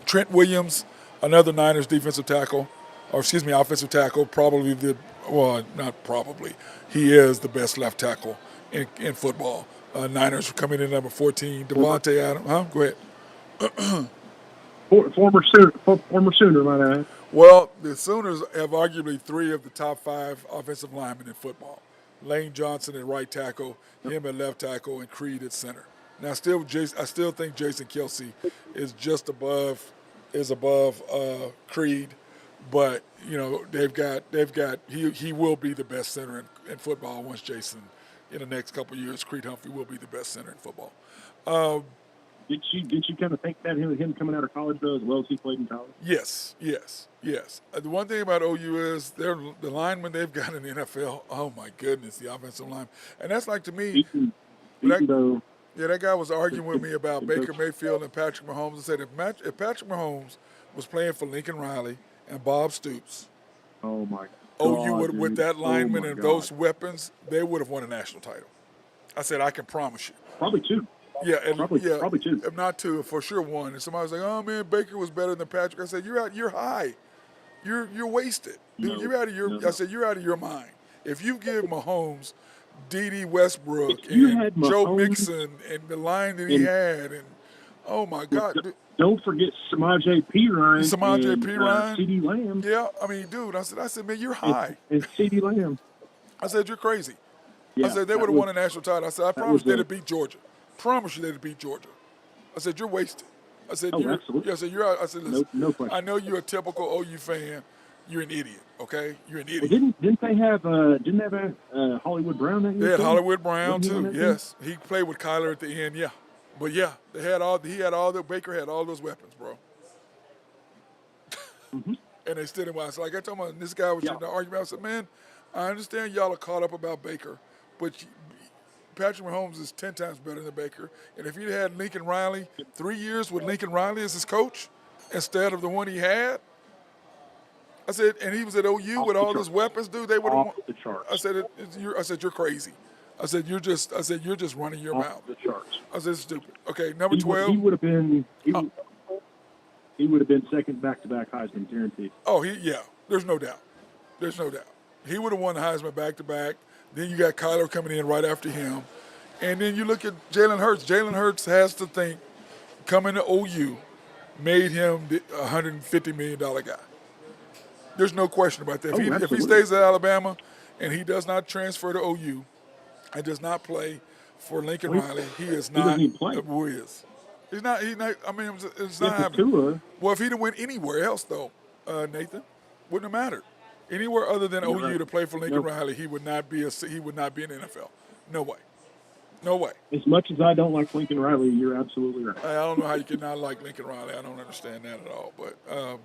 Trent Williams, another Niners offensive tackle, not probably. He is the best left tackle in football. Niners coming in number 14. Devontae Adams. Go ahead. Former Sooner, might I add. Well, the Sooners have arguably 3 of the top 5 offensive linemen in football. Lane Johnson at right tackle, him at left tackle, and Creed at center. Now, I still think Jason Kelsey is just above Creed, but he will be the best center in football once Jason, in the next couple of years, Creed Humphrey will be the best center in football. Did you kind of think that him coming out of college though, as well as he played in college? Yes. The one thing about OU is the linemen they've got in the NFL. Oh my goodness, the offensive line, and that's like to me. That guy was arguing with me about Baker Mayfield and Patrick Mahomes and said if Patrick Mahomes was playing for Lincoln Riley and Bob Stoops, oh my God, OU would, with that lineman and those weapons, they would have won a national title. I said I can promise you. Probably 2. Yeah, probably 2. If not 2, for sure 1. And somebody was like, "Oh man, Baker was better than Patrick." I said, "You're high. You're wasted, dude. You're out of your." I said, "You're out of your mind. If you give Mahomes, D.D. Westbrook, and Joe Mixon, and the line that he had, and oh my God." Don't forget Samaje Perine. C.D. Lamb. Yeah, I mean, dude, I said, man, you're high. And C.D. Lamb. I said, you're crazy. Yeah, I said, they would have won a national title. I said, I promise they'd have beat Georgia. Promise you they'd have beat Georgia. I said, you're wasted. I said, absolutely. I said, you're out. I said, listen, no question. I know you're a typical OU fan. You're an idiot, okay? You're an idiot. Well, didn't they have Hollywood Brown that year? They had Hollywood Brown too. Yes, he played with Kyler at the end. Yeah, but yeah, Baker had all those weapons, bro. Mm-hmm. And they stood in one. So like I told him, this guy was in the argument. I said, man, I understand y'all are caught up about Baker, but Patrick Mahomes is 10 times better than Baker. And if he'd had Lincoln Riley, 3 years with Lincoln Riley as his coach instead of the one he had, I said, and he was at OU with all those weapons, dude. They would have won. The charts. I said, you're crazy. I said, you're just running your mouth. The charts. I said, it's stupid. Okay, number 12. He would have been. He would have been second back-to-back Heisman, guaranteed. Oh, there's no doubt. He would have won the Heisman back-to-back. Then you got Kyler coming in right after him. And then you look at Jalen Hurts. Jalen Hurts has to think coming to OU made him a $150 million guy. There's no question about that. If he stays at Alabama and he does not transfer to OU and does not play for Lincoln Riley, he is not who he is. He's not. I mean, it's not happening. Well, if he'd have went anywhere else, though, Nathan, wouldn't have mattered. Anywhere other than OU to play for Lincoln Riley, he would not be in the NFL. No way. As much as I don't like Lincoln Riley, you're absolutely right. I don't know how you can not like Lincoln Riley. I don't understand that at all. But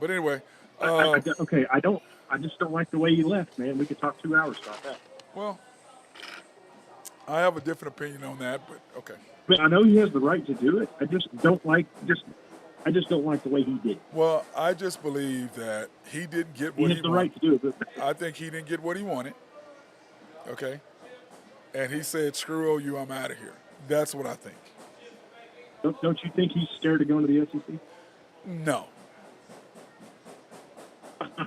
anyway. I just don't like the way he left, man. We could talk 2 hours about that. Well, I have a different opinion on that, but okay. But I know he has the right to do it. I just don't like the way he did. Well, I just believe that he didn't get what he wanted. He has the right to do it. I think he didn't get what he wanted. Okay. And he said, "Screw OU, I'm out of here." That's what I think. Don't you think he's scared of going to the SEC? No.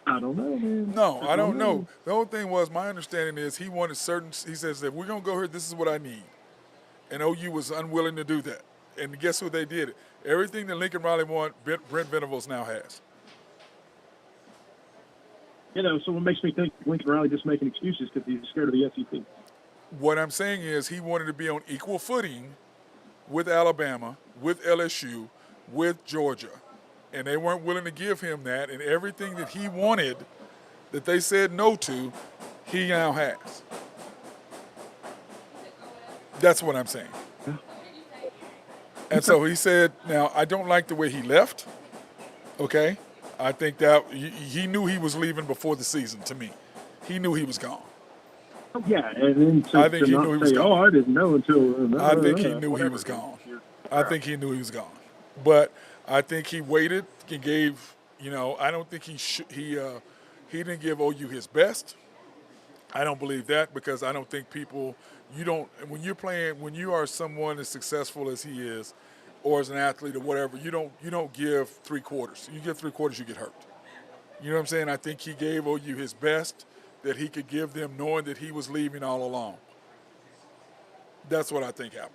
I don't know, man. No, I don't know. The whole thing was, my understanding is he says, if we're going to go here, this is what I need. And OU was unwilling to do that. And guess who they did it? Everything that Lincoln Riley wanted, Brent Venables now has. So what makes me think Lincoln Riley just making excuses because he's scared of the SEC? What I'm saying is he wanted to be on equal footing with Alabama, with LSU, with Georgia. And they weren't willing to give him that. And everything that he wanted that they said no to, he now has. That's what I'm saying. And so he said, now, I don't like the way he left, okay? I think that he knew he was leaving before the season, to me. He knew he was gone. Oh, yeah, and then I think he knew he was gone. I didn't know until... I think he knew he was gone. I think he knew he was gone. But I think he waited and gave, I don't think he didn't give OU his best. I don't believe that because I don't think when you are someone as successful as he is, or as an athlete or whatever, you don't give 3 quarters. You give 3 quarters, you get hurt. You know what I'm saying? I think he gave OU his best that he could give them, knowing that he was leaving all along. That's what I think happened.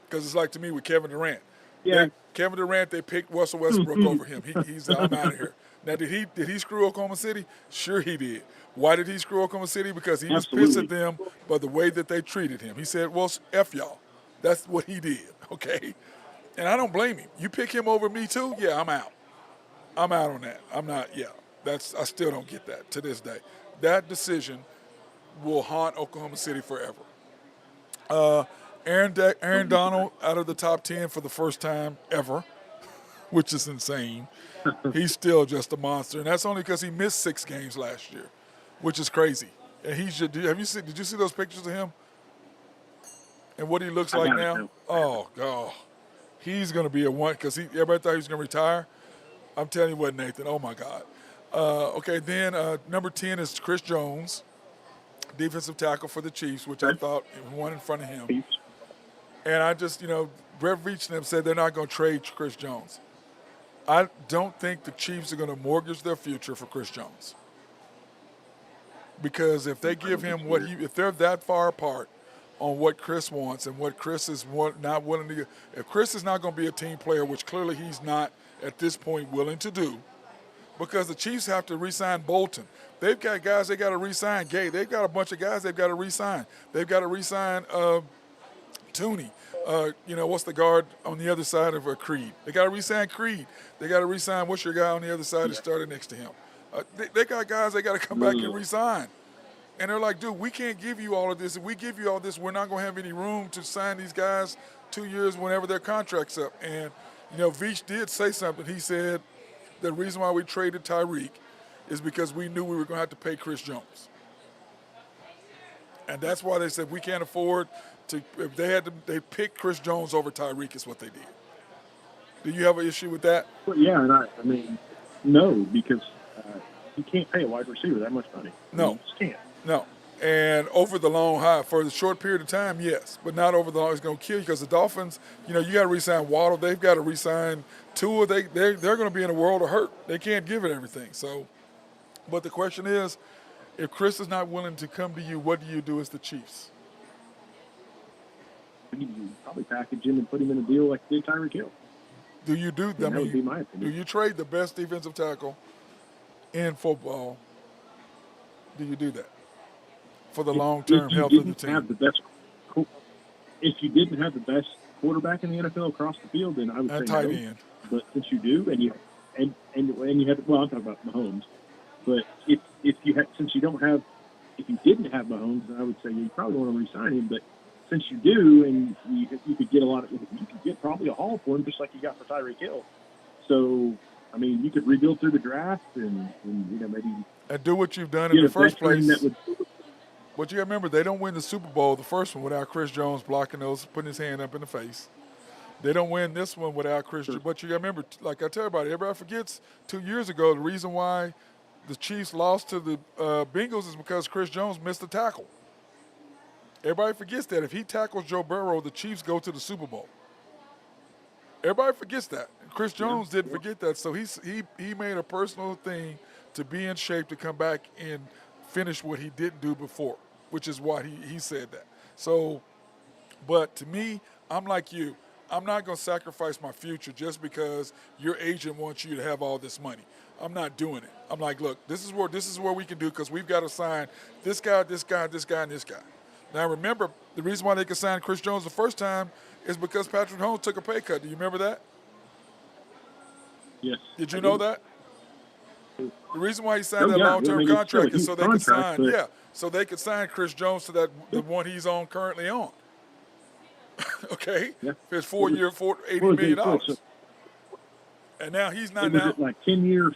Because it's like to me with Kevin Durant. Yeah. Kevin Durant, they picked Russell Westbrook over him. He's I'm out of here. Now, did he screw Oklahoma City? Sure he did. Why did he screw Oklahoma City? Because he was pissed at them by the way that they treated him. He said, well, F y'all. That's what he did, okay? And I don't blame him. You pick him over me too? Yeah, I'm out. I'm out on that. I'm not, I still don't get that to this day. That decision will haunt Oklahoma City forever. Aaron Donald out of the top 10 for the first time ever, which is insane. He's still just a monster, and that's only because he missed 6 games last year, which is crazy. And did you see those pictures of him? And what he looks like now? Oh, God. He's going to be a one because everybody thought he was going to retire. I'm telling you what, Nathan. Oh, my God. Okay, then number 10 is Chris Jones, defensive tackle for the Chiefs, which I thought one in front of him. And I just, Brett Veach and them said they're not going to trade Chris Jones. I don't think the Chiefs are going to mortgage their future for Chris Jones. Because if they give him if they're that far apart on what Chris wants and what Chris is not willing to, if Chris is not going to be a team player, which clearly he's not at this point willing to do, because the Chiefs have to re-sign Bolton. They've got guys they got to re-sign. Gay, they've got a bunch of guys they've got to re-sign. They've got to re-sign Tooney. What's the guard on the other side of Creed? They got to re-sign Creed. They got to re-sign what's your guy on the other side that started next to him. They got guys they got to come back and re-sign. And they're like, dude, we can't give you all of this. If we give you all this, we're not going to have any room to sign these guys 2 years whenever their contract's up. And, Veach did say something. He said the reason why we traded Tyreek is because we knew we were going to have to pay Chris Jones. And that's why they said we can't afford to, if they picked Chris Jones over Tyreek is what they did. Do you have an issue with that? Well, yeah, and I mean, no, because you can't pay a wide receiver that much money. No. You just can't. No. And over the long haul, for the short period of time, yes. But not over the long. It's going to kill you because the Dolphins, you got to re-sign Waddle. They've got to re-sign Tua. They're going to be in a world of hurt. They can't give it everything. So, but the question is, if Chris is not willing to come to you, what do you do as the Chiefs? You probably package him and put him in a deal like they did Tyreek Hill. Do you do that? Would be my opinion. Do you trade the best defensive tackle in football? Do you do that for the long-term health of the team? If you didn't have the best quarterback in the NFL across the field, then I would say tight no. end. But since you do, and you had, well, I'm talking about Mahomes. But if you didn't have Mahomes, then I would say you probably want to re-sign him. But since you do, and you could get you could get probably a haul for him, just like you got for Tyreek Hill. So, I mean, you could rebuild through the draft and maybe and do what you've done in the first place. But you got to remember, they don't win the Super Bowl, the first one, without Chris Jones blocking those, putting his hand up in the face. They don't win this one without Chris. Sure. But you got to remember, like I tell everybody forgets 2 years ago, the reason why the Chiefs lost to the Bengals is because Chris Jones missed a tackle. Everybody forgets that. If he tackles Joe Burrow, the Chiefs go to the Super Bowl. Everybody forgets that. Chris Jones didn't forget that. So he made a personal thing to be in shape to come back and finish what he didn't do before, which is why he said that. So, but to me, I'm like you. I'm not going to sacrifice my future just because your agent wants you to have all this money. I'm not doing it. I'm like, look, this is where we can do because we've got to sign this guy, this guy, this guy, and this guy. Now remember, the reason why they could sign Chris Jones the first time is because Patrick Mahomes took a pay cut. Do you remember that? Yes. Did you know that? The reason why he signed Oh, that yeah. long-term I mean, it's still a contract is so huge they could contract, sign, but- so they could sign Chris Jones to the one he's on currently on. Okay, Yeah. for his 4 year, $80 What was million it for? dollars, and now he's not Was now. it like 10 years,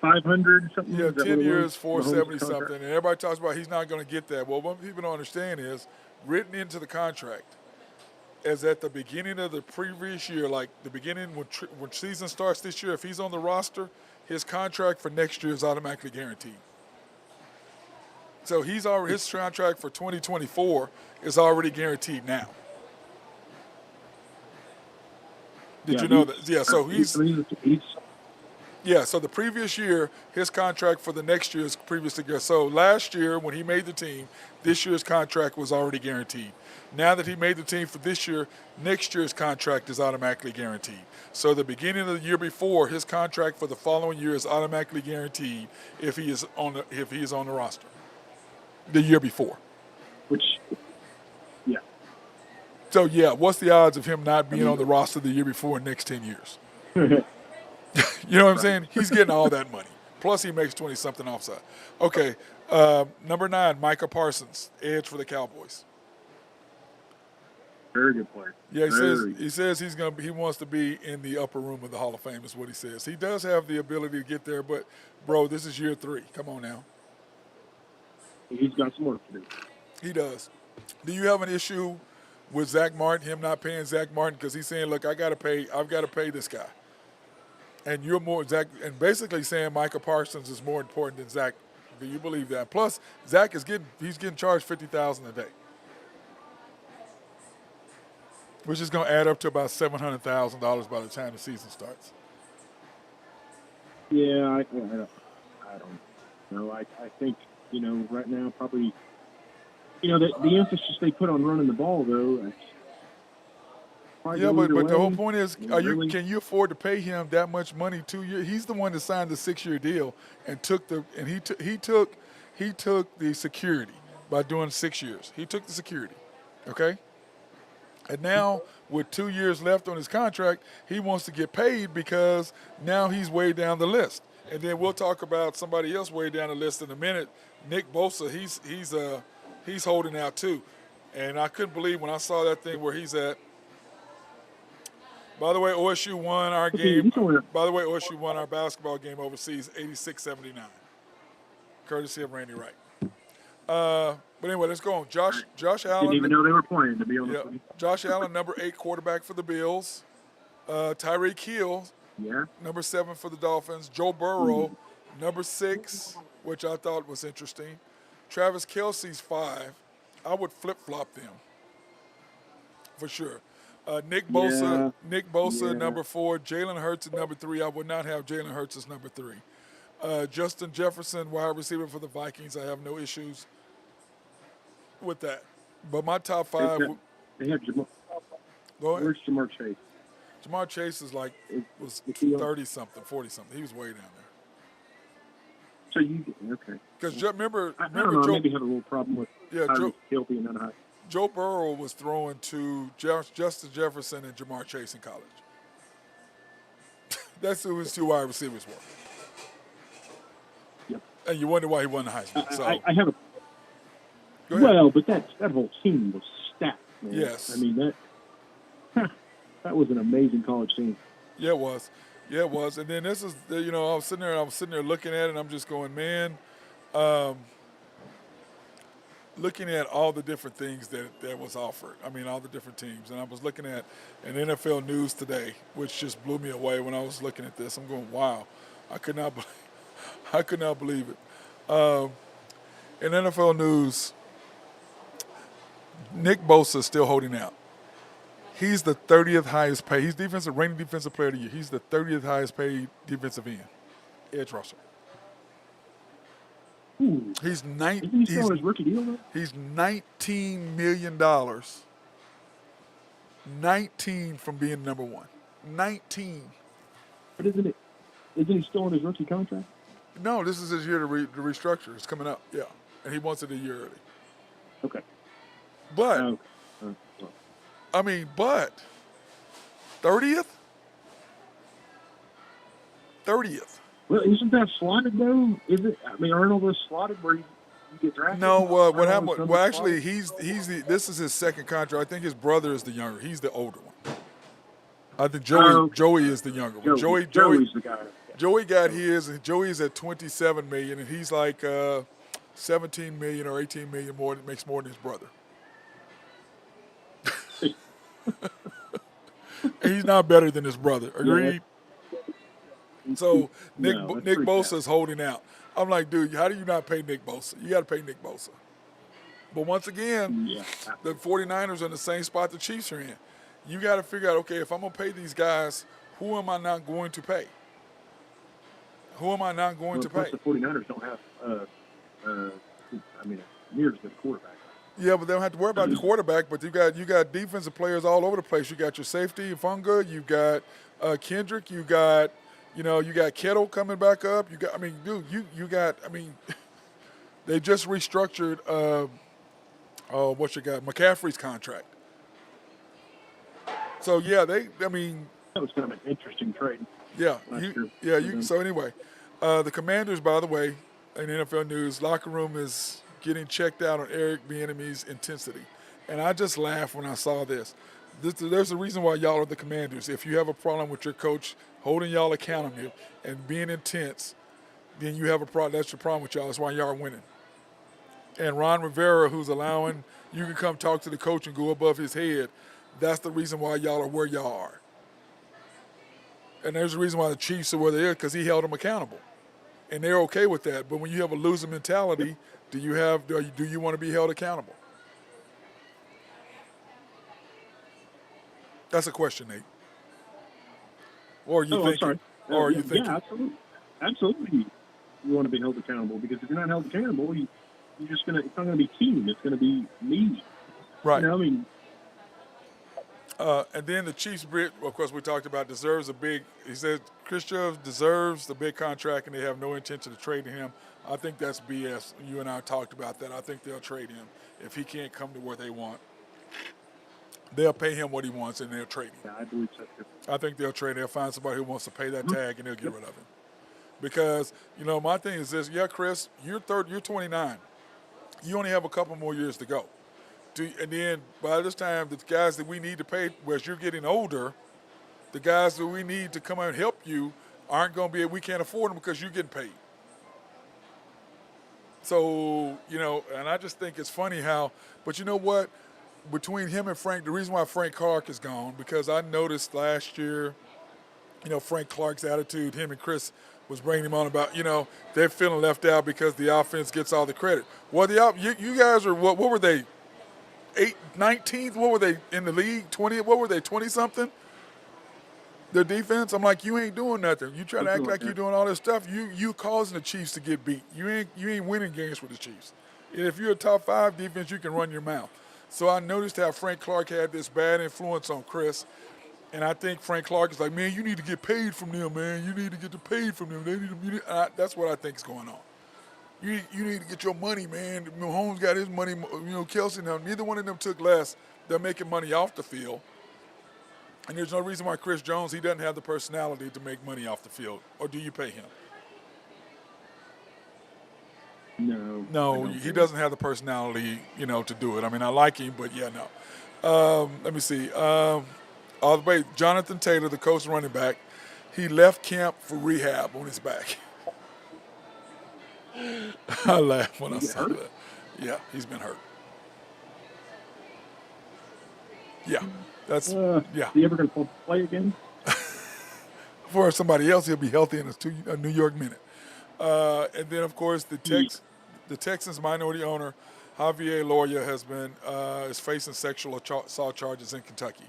500 something? Yeah, Is that 10 what it years, was? 470 Mahomes' something, contract? and everybody talks about he's not going to get that. Well, what people don't understand is written into the contract is at the beginning of the previous year, like the beginning when season starts this year, if he's on the roster, his contract for next year is automatically guaranteed. So his contract for 2024 is already guaranteed now. Did you know that? Yeah, so he's yeah, so the previous year, his contract for the next year is previous to go. So last year, when he made the team, this year's contract was already guaranteed. Now that he made the team for this year, next year's contract is automatically guaranteed. So the beginning of the year before, his contract for the following year is automatically guaranteed if he is on the roster. The year before. Which, yeah. So yeah, what's the odds of him not being on the roster the year before in the next 10 years? You know what I'm saying? He's getting all that money. Plus, he makes 20-something offside. Okay, number 9, Micah Parsons, edge for the Cowboys. Very good player. Yeah, he says he wants to be in the upper room of the Hall of Fame is what he says. He does have the ability to get there, but bro, this is year 3. Come on now. He's got some work to do. He does. Do you have an issue with Zach Martin? Him not paying Zach Martin because he's saying, look, I've got to pay this guy. And you're more Zach, and basically saying Micah Parsons is more important than Zach. Do you believe that? Plus, Zach is getting charged $50,000 a day, which is going to add up to about $700,000 by the time the season starts. Yeah, I don't know. I think right now probably the emphasis they put on running the ball though. Yeah, but the whole point is, can you afford to pay him that much money 2 years? He's the one that signed the 6-year deal and he took the security by doing 6 years. He took the security, okay? And now with 2 years left on his contract, he wants to get paid because now he's way down the list. And then we'll talk about somebody else way down the list in a minute. Nick Bosa, he's holding out too, and I couldn't believe when I saw that thing where he's at. By the way, OSU won our game. By the way, OSU won our basketball game overseas, 86-79, courtesy of Randy Wright. But anyway, let's go on. Josh Allen. Didn't even know they were playing, to be honest with you. Josh Allen, number 8 quarterback for the Bills. Tyreek Hill, number 7 for the Dolphins. Joe Burrow, number 6, which I thought was interesting. Travis Kelce's 5. I would flip-flop them for sure. Nick Bosa, number 4. Jalen Hurts at number 3. I would not have Jalen Hurts as number 3. Justin Jefferson, wide receiver for the Vikings. I have no issues with that. But my top 5. They have Jamar. Go ahead. Where's Jamar Chase? Jamar Chase was 30-something, 40-something. He was way down there. So okay. Because remember, I don't know. Joe, maybe have a little problem with Joe Hill being that high. Joe Burrow was throwing to Justin Jefferson and Jamar Chase in college. That's who his 2 wide receivers were. Yep. And you wonder why he won the Heisman. I have a. Go ahead. Well, but that whole team was stacked, man. Yes. I mean that was an amazing college team. Yeah, it was. Yeah, it was. And then this is, I was sitting there looking at it, and I'm just going, man, looking at all the different things that was offered. I mean, all the different teams. And I was looking at an NFL News today, which just blew me away when I was looking at this. I'm going, wow, I could not believe it. In NFL News, Nick Bosa is still holding out. He's the 30th highest paid. He's reigning defensive player of the year. He's the 30th highest paid defensive end, edge rusher. Ooh. He's Isn't he still on his rookie deal, though? He's $19 million 19 from being number one. 19. But isn't he still on his rookie contract? No, this is his year to restructure. It's coming up, yeah. And he wants it a year early. Okay. But, Okay. Well, I mean, but 30th? 30th. well, isn't that slotted though? Is it? I mean, aren't all those slotted where you get drafted? No, what Aren't all happened? those Well, numbers actually, slotted? this is his second contract. I think his brother is the younger. He's the older one. I think Okay. Joey is the younger one. Joey's the guy. Joey got his, and Joey's at 27 million, and he's like 17 million or 18 million more. That makes more than his brother. He's not better than his brother. Agreed. So Nick Bosa is holding out. I'm like, dude, how do you not pay Nick Bosa? You got to pay Nick Bosa. But once again, the 49ers are in the same spot the Chiefs are in. You got to figure out, okay, if I'm going to pay these guys, who am I not going to pay? Who am I not going to pay? The 49ers don't have, near as good a quarterback. Yeah, but they don't have to worry about the quarterback. But you got defensive players all over the place. You got your safety, Funga. You got Kendrick. You got Kettle coming back up. You got, they just restructured. McCaffrey's contract. So yeah, that was kind of an interesting trade. Yeah, So anyway, the Commanders, by the way, in NFL news, locker room is getting checked out on Eric Bieniemy's intensity, and I just laughed when I saw this. There's a reason why y'all are the Commanders. If you have a problem with your coach holding y'all accountable and being intense, then you have a problem. That's your problem with y'all. That's why y'all are winning. And Ron Rivera, who's allowing you can come talk to the coach and go above his head, that's the reason why y'all are where y'all are. And there's a reason why the Chiefs are where they are, because he held them accountable. And they're okay with that. But when you have a loser mentality, do you want to be held accountable? That's a question, Nate. Or are you thinking? Or are you thinking? Yeah, absolutely. Absolutely. You want to be held accountable, because if you're not held accountable, it's not going to be team. It's going to be me. Right. And then the Chiefs, of course, we talked about, deserves a big. He said Khrushchev deserves the big contract, and they have no intention of trading him. I think that's BS. You and I talked about that. I think they'll trade him if he can't come to where they want. They'll pay him what he wants, and they'll trade him. Yeah, I believe so too. I think they'll trade. They'll find somebody who wants to pay that tag, and they'll get rid of him. Because my thing is this. Yeah, Chris, you're 29. You only have a couple more years to go. And then by this time, the guys that we need to pay, as you're getting older, the guys that we need to come out and help you aren't going to be, we can't afford them because you're getting paid. So, and I just think it's funny how, but you know what? Between him and Frank, the reason why Frank Clark is gone, because I noticed last year, Frank Clark's attitude, him and Chris was bringing him on about, they're feeling left out because the offense gets all the credit. Well, you guys are, what were they? 19th, what were they in the league? 20th, what were they, 20-something? Their defense, I'm like, you ain't doing nothing. You try to act like you're doing all this stuff. You causing the Chiefs to get beat. You ain't winning games with the Chiefs. And if you're a top 5 defense, you can run your mouth. So I noticed how Frank Clark had this bad influence on Chris. And I think Frank Clark is like, man, you need to get paid from them, man. You need to get paid from them. That's what I think is going on. You need to get your money, man. Mahomes got his money. Kelsey now. Neither one of them took less. They're making money off the field. And there's no reason why Chris Jones, he doesn't have the personality to make money off the field. Or do you pay him? No, he doesn't have the personality, to do it. I mean, I like him, but yeah, no. Let me see. All the way, Jonathan Taylor, the coach running back, he left camp for rehab on his back. I laughed when I saw that. Yeah, he's been hurt. Yeah, that's yeah. Is he ever going to play again? For somebody else, he'll be healthy in a New York minute. And then, of course, the Texans minority owner Javier Loya is facing sexual assault charges in Kentucky.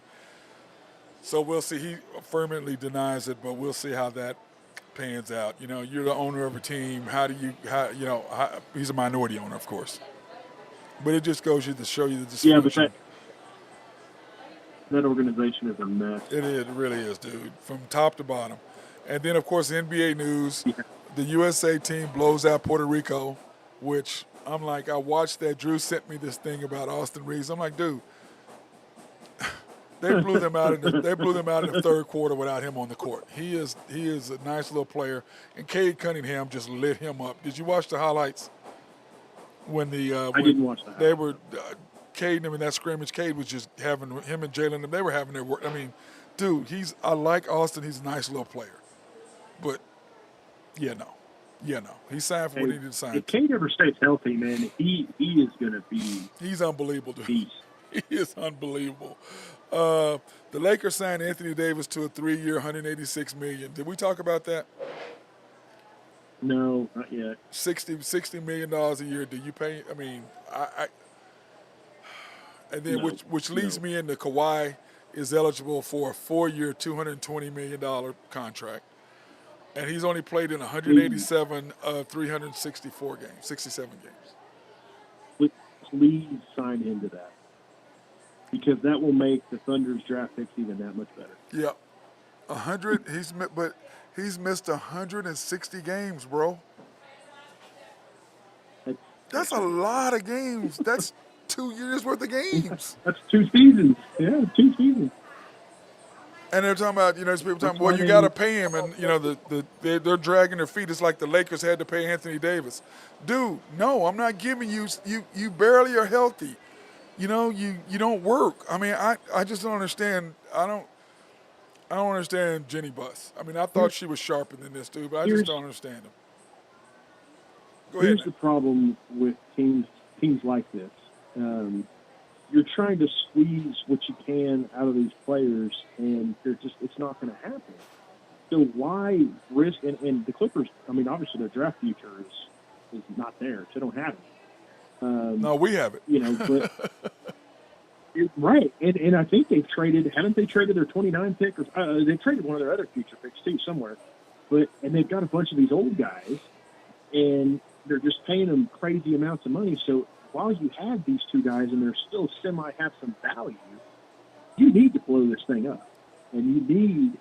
So we'll see. He firmly denies it, but we'll see how that pans out. You're the owner of a team. He's a minority owner, of course. But it just goes to show you the dysfunction. Yeah, but that organization is a mess. It is. It really is, dude, from top to bottom. And then, of course, the NBA news. Yeah. The USA team blows out Puerto Rico, which I'm like, I watched that. Drew sent me this thing about Austin Reeves. I'm like, dude, they blew them out in the third quarter without him on the court. He is a nice little player, and Cade Cunningham just lit him up. Did you watch the highlights? When I didn't watch that. They were Cade and him in that scrimmage. Cade was just having him and Jalen. They were having their work. I mean, dude, I like Austin. He's a nice little player, but yeah, no. He signed for what he needed to sign. If Cade ever stays healthy, man, he is going to be. He's unbelievable, dude. Beast. He is unbelievable. The Lakers signed Anthony Davis to a 3-year, $186 million. Did we talk about that? No, not yet. $60 million a year. Do you pay? I mean, and then No, which leads me into Kawhi is eligible for a 4-year, $220 million contract, and he's only played in 187 of 364 games, 67 games. Please sign into that, because that will make the Thunder's draft picks even that much better. Yeah, 100. He's missed 160 games, bro. That's a lot of games. That's 2 years worth of games. That's 2 seasons. Yeah, 2 seasons. And they're talking about, there's people talking, well, you got to pay him, and they're dragging their feet. It's like the Lakers had to pay Anthony Davis. Dude, no, I'm not giving you. You barely are healthy. You don't work. I mean, I just don't understand. I don't understand Jenny Buss. I mean, I thought she was sharper than this dude, but I just don't understand him. Go ahead. Here's the problem with teams like this. You're trying to squeeze what you can out of these players, and it's not going to happen. So why risk? And the Clippers, I mean, obviously their draft future is not there. So they don't have it. No, we have it. But right, and I think haven't they traded their 29 pick? Or they traded one of their other future picks too somewhere. And they've got a bunch of these old guys, and they're just paying them crazy amounts of money. So while you have these 2 guys and they're still have some value, you need to blow this thing up, and you need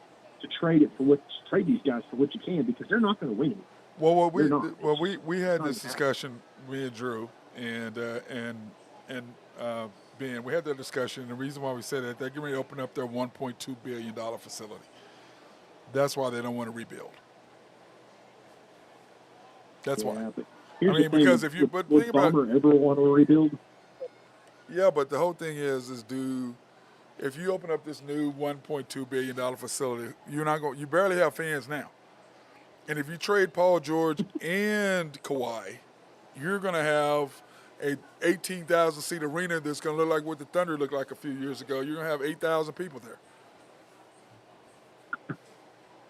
to trade these guys for what you can, because they're not going to win. Well, we had this discussion, me and Drew and Ben. We had that discussion, and the reason why we said that, they're getting ready to open up their $1.2 billion facility. That's why they don't want to rebuild. That's why. Because if you think about Bomber ever want to rebuild? Yeah, but the whole thing is if you open up this new $1.2 billion facility, you barely have fans now. And if you trade Paul George and Kawhi, you're going to have a 18,000-seat arena that's going to look like what the Thunder looked like a few years ago. You're going to have 8,000 people there.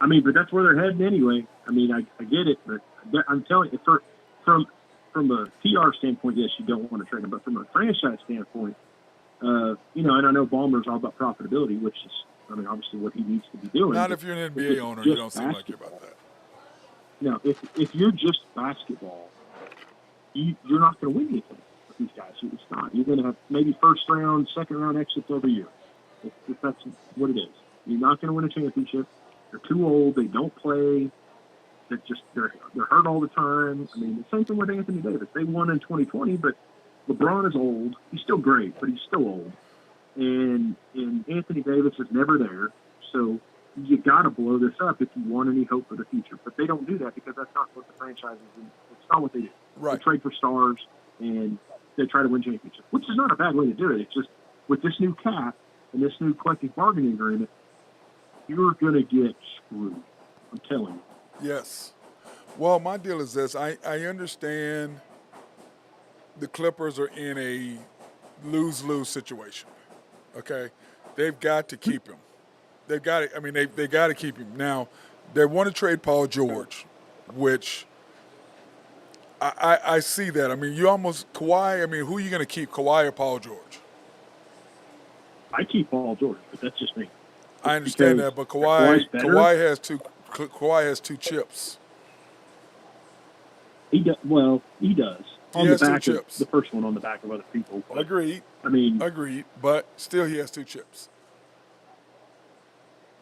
I mean, but that's where they're heading anyway. I mean, I get it, but I'm telling you, from a PR standpoint, yes, you don't want to trade him. But from a franchise standpoint, and I know Ballmer's all about profitability, which is, I mean, obviously what he needs to be doing. Not if you're an NBA owner, you don't seem like you're about that. No, if you're just basketball, you're not going to win anything with these guys. It's not. You're going to have maybe first round, second round exits every year. If that's what it is. You're not going to win a championship. They're too old. They don't play. They're hurt all the time. I mean, the same thing with Anthony Davis. They won in 2020, but LeBron is old. He's still great, but he's still old. And Anthony Davis is never there. So you got to blow this up if you want any hope for the future. But they don't do that, because that's not what the franchises do. It's not what they do. Right. They trade for stars, and they try to win championships, which is not a bad way to do it. It's just with this new cap and this new collective bargaining agreement, you're going to get screwed. I'm telling you. Yes. Well, my deal is this. I understand the Clippers are in a lose-lose situation. Okay? They've got to keep him. They've got to, I mean, they got to keep him. Now, they want to trade Paul George, which I see that. I mean, Kawhi, I mean, who are you going to keep, Kawhi or Paul George? I keep Paul George, but that's just me. I understand that, but Kawhi has two chips. He does. Well, he does. He has two chips. The first one on the back of other people. Agreed. I mean, agreed. But still, he has two chips.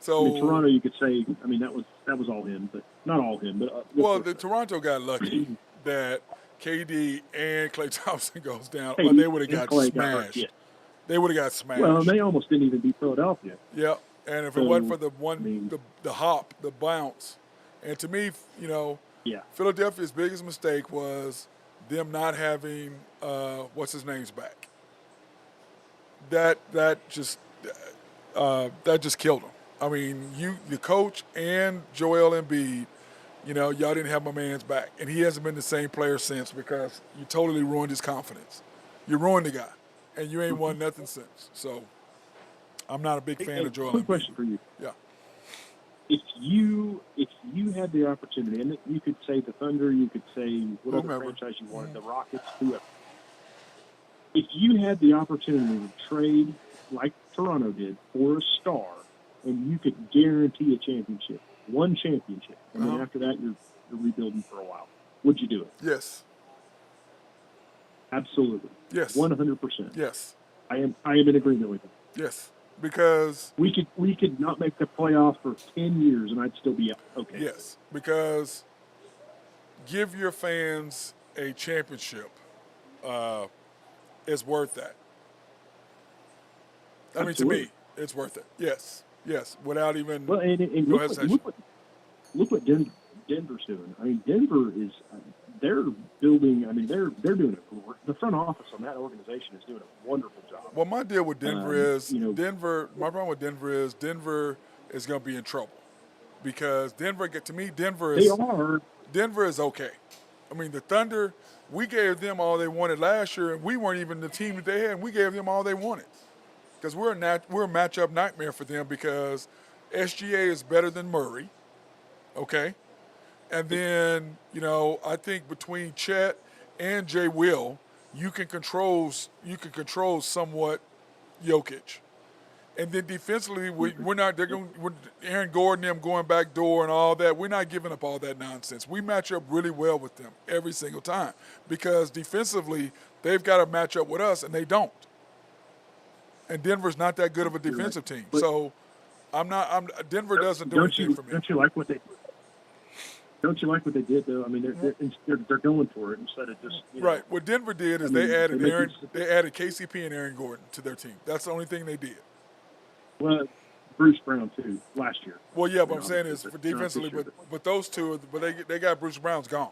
I mean, So, Toronto, you could say, I mean, that was all him, but not all him, but well, the Toronto got lucky that KD and Klay Thompson goes down, or Katie they would have and got Clay got hurt. Yeah. smashed. They would have got Well, and smashed. they almost didn't even beat Philadelphia. Yep. And if it wasn't So, for the I mean, the hop, the bounce, and to me, yeah, Philadelphia's biggest mistake was them not having what's his name's back. That just killed them. I mean, the coach and Joel Embiid, y'all didn't have my man's back, and he hasn't been the same player since because you totally ruined his confidence. You ruined the guy, and you ain't won nothing since. So I'm not a big fan of Joel quick Embiid. question for you. Yeah. If you had the opportunity, and you could say the Thunder, you could say whatever Whomever. franchise you wanted, the Rockets, whoever. If you had the opportunity to trade like Toronto did for a star, and you could guarantee a championship, one championship, and then after that you're rebuilding for a while, would you do it? Yes. Absolutely. Yes. 100%. Yes. I am in agreement with you. Yes. Because We could not make the playoffs for 10 years, and I'd still be okay. yes, because give your fans a championship is worth that. I mean, to Absolutely. me, it's worth it. Yes, yes, without even Well, and no look, hesitation. look what Denver's doing. I mean, Denver is they're building. I mean, they're doing the front office on that organization is doing a wonderful job. Well, my deal with Denver is you know- My problem with Denver is going to be in trouble because Denver They are. Denver is okay. I mean, the Thunder, we gave them all they wanted last year, and we weren't even the team that they had, and we gave them all they wanted. Because we're a matchup nightmare for them because SGA is better than Murray, okay? And then, I think between Chet and Jay Will, you can control somewhat Jokic. And then defensively, we're not. With Aaron Gordon, them going back door and all that. We're not giving up all that nonsense. We match up really well with them every single time because defensively, they've got to match up with us, and they don't. And Denver's not that good of a defensive team, But- so Denver doesn't do anything for me. Don't you like what they? Don't you like what they did though? I mean, they're going for it instead of just Right. What Denver did is I mean, they added they make They added KCP and Aaron Gordon to their team. That's the only thing they did. Well, Bruce Brown too last year. Well, yeah, but I'm You know, saying is but for not this defensively, year, but those two, but they got Bruce Brown's gone.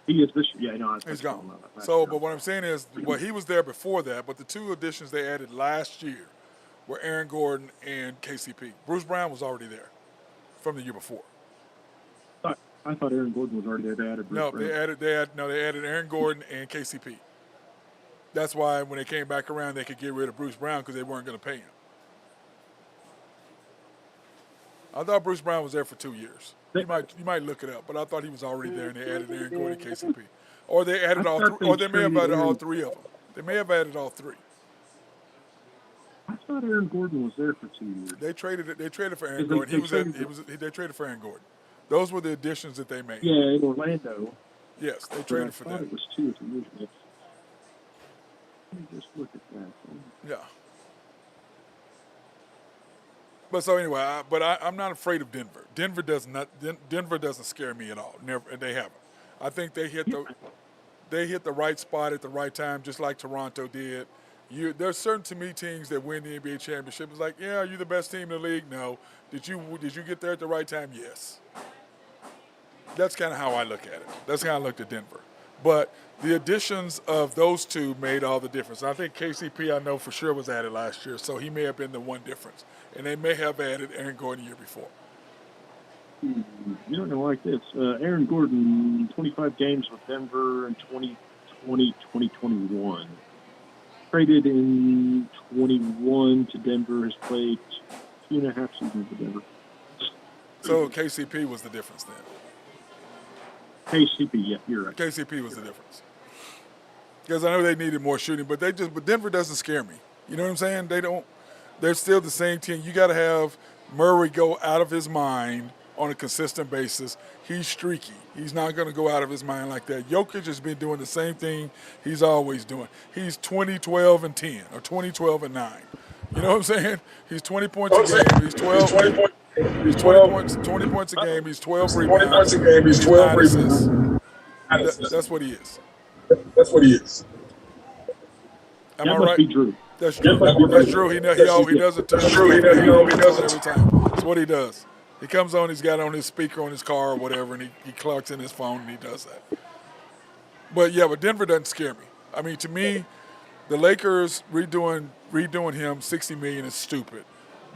He is this year. Yeah, no, He's gone. So, but what I'm saying is, well, he was there before that, but the two additions they added last year were Aaron Gordon and KCP. Bruce Brown was already there from the year before. I thought Aaron Gordon was already there. They added Bruce No, Brown. they added Aaron Gordon and KCP. That's why when they came back around, they could get rid of Bruce Brown because they weren't going to pay him. I thought Bruce Brown was there for 2 years. You might look it up, but I thought he was already there, and they added Aaron Gordon and KCP, or they added all three, or they may have added all three of them. They may have added all three. I thought Aaron Gordon was there for 2 years. They traded for Aaron They- Gordon. they They traded for Aaron Gordon. Those were the additions that they made. Yeah, in Orlando. Yes, they But I traded for thought that. it was 2 or 3 years ago. Let me just look at that. Yeah. But so anyway, I'm not afraid of Denver. Denver doesn't scare me at all. Never, and they haven't. I think they hit the right spot at the right time, just like Toronto did. There's certain to me teams that win the NBA championship. It's like, yeah, are you the best team in the league? No. Did you get there at the right time? Yes. That's kind of how I look at it. That's how I looked at Denver. But the additions of those two made all the difference. I think KCP, I know for sure, was added last year, so he may have been the one difference. And they may have added Aaron Gordon the year before. You don't know like this. Aaron Gordon, 25 games with Denver in 2020, 2021. Traded in 21 to Denver, has played 2.5 seasons with Denver. So KCP was the difference then. KCP, yeah, you're right. KCP was the difference. Because I know they needed more shooting, but Denver doesn't scare me. You know what I'm saying? They're still the same team. You got to have Murray go out of his mind on a consistent basis. He's streaky. He's not going to go out of his mind like that. Jokic has been doing the same thing he's always doing. He's 20, 12, and 10, or 20, 12, and 9. You know what I'm saying? He's 20 points a game. He's 12. He's 20 points a game. He's 12 rebounds. And he's 9 assists. That's what he is. That's what he is. Am That I must right? be Drew. That's Drew. That's Drew. He does it too. That's true. He does it every time. That's what he does. He comes on. He's got it on his speaker on his car or whatever, and he clocks in his phone and he does that. But Denver doesn't scare me. I mean, to me, the Lakers redoing him $60 million is stupid,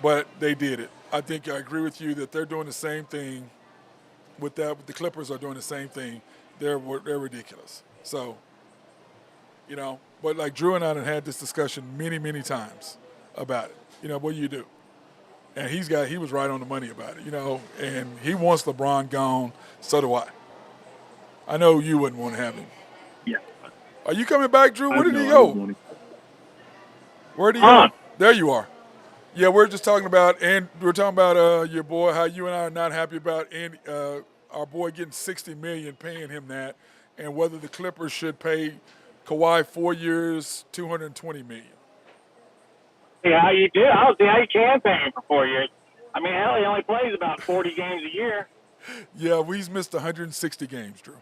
but they did it. I think I agree with you that they're doing the same thing with that. The Clippers are doing the same thing. They're ridiculous. So, but like Drew and I have had this discussion many, many times about it. What do you do? And he was right on the money about it, and he wants LeBron gone. So do I. I know you wouldn't want to have him. Yeah. Are you coming back, Drew? Where did he go? Where did he go? There you are. Yeah, we're just talking about, and we're talking about your boy, how you and I are not happy about our boy getting $60 million, paying him that, and whether the Clippers should pay Kawhi 4 years, $220 million. Yeah, how you do? I don't see how you can pay him for 4 years. I mean, hell, he only plays about 40 games a year. Yeah, he's missed 160 games, Drew.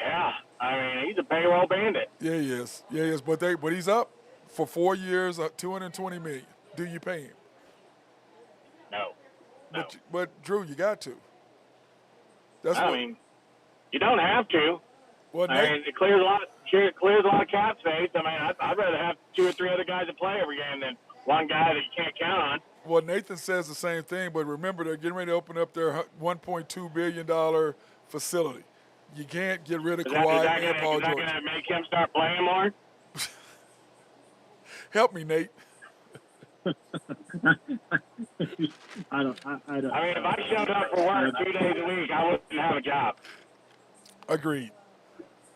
Yeah, I mean, he's a payroll bandit. Yeah, he is. Yeah, he is. But he's up for 4 years, $220 million. Do you pay him? No. But Drew, you got to. I mean, you don't have to. Well, I mean, it clears a lot of cap space. I mean, I'd rather have 2 or 3 other guys that play every game than one guy that you can't count on. Well, Nathan says the same thing, but remember, they're getting ready to open up their $1.2 billion facility. You can't get rid of Kawhi and Paul George. Is that going to make him start playing more? Help me, Nate. I don't. I mean, if I showed up for work 2 days a week, I wouldn't have a job. Agreed.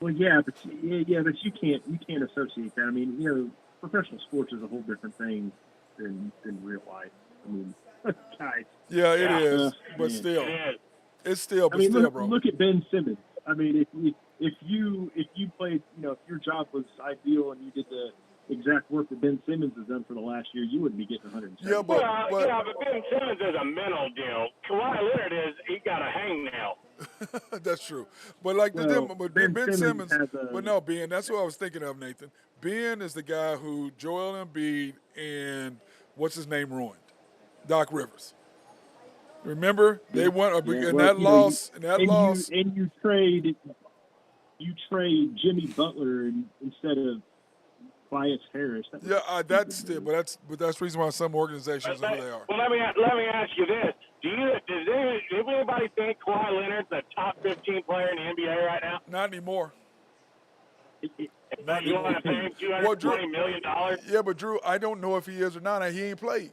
Well, but you can't associate that. I mean, professional sports is a whole different thing than real life. I mean, guys. Yeah, it is, but still, it's still. But still, bro. Look at Ben Simmons. I mean, if you played, if your job was ideal and you did the exact work that Ben Simmons has done for the last year, you wouldn't be getting 170. Yeah, but Ben Simmons is a mental deal. Kawhi Leonard he got a hangnail. That's true. But Ben Simmons but no, Ben, that's what I was thinking of, Nathan. Ben is the guy who Joel Embiid and what's his name ruined, Doc Rivers. Remember they went and you trade Jimmy Butler instead of Tobias Harris. That's the reason why some organizations are who they are. Well, let me ask you this: does anybody think Kawhi Leonard's the top 15 player in the NBA right now? Not anymore. You want to pay him $220 million? Yeah, but Drew, I don't know if he is or not. He ain't played.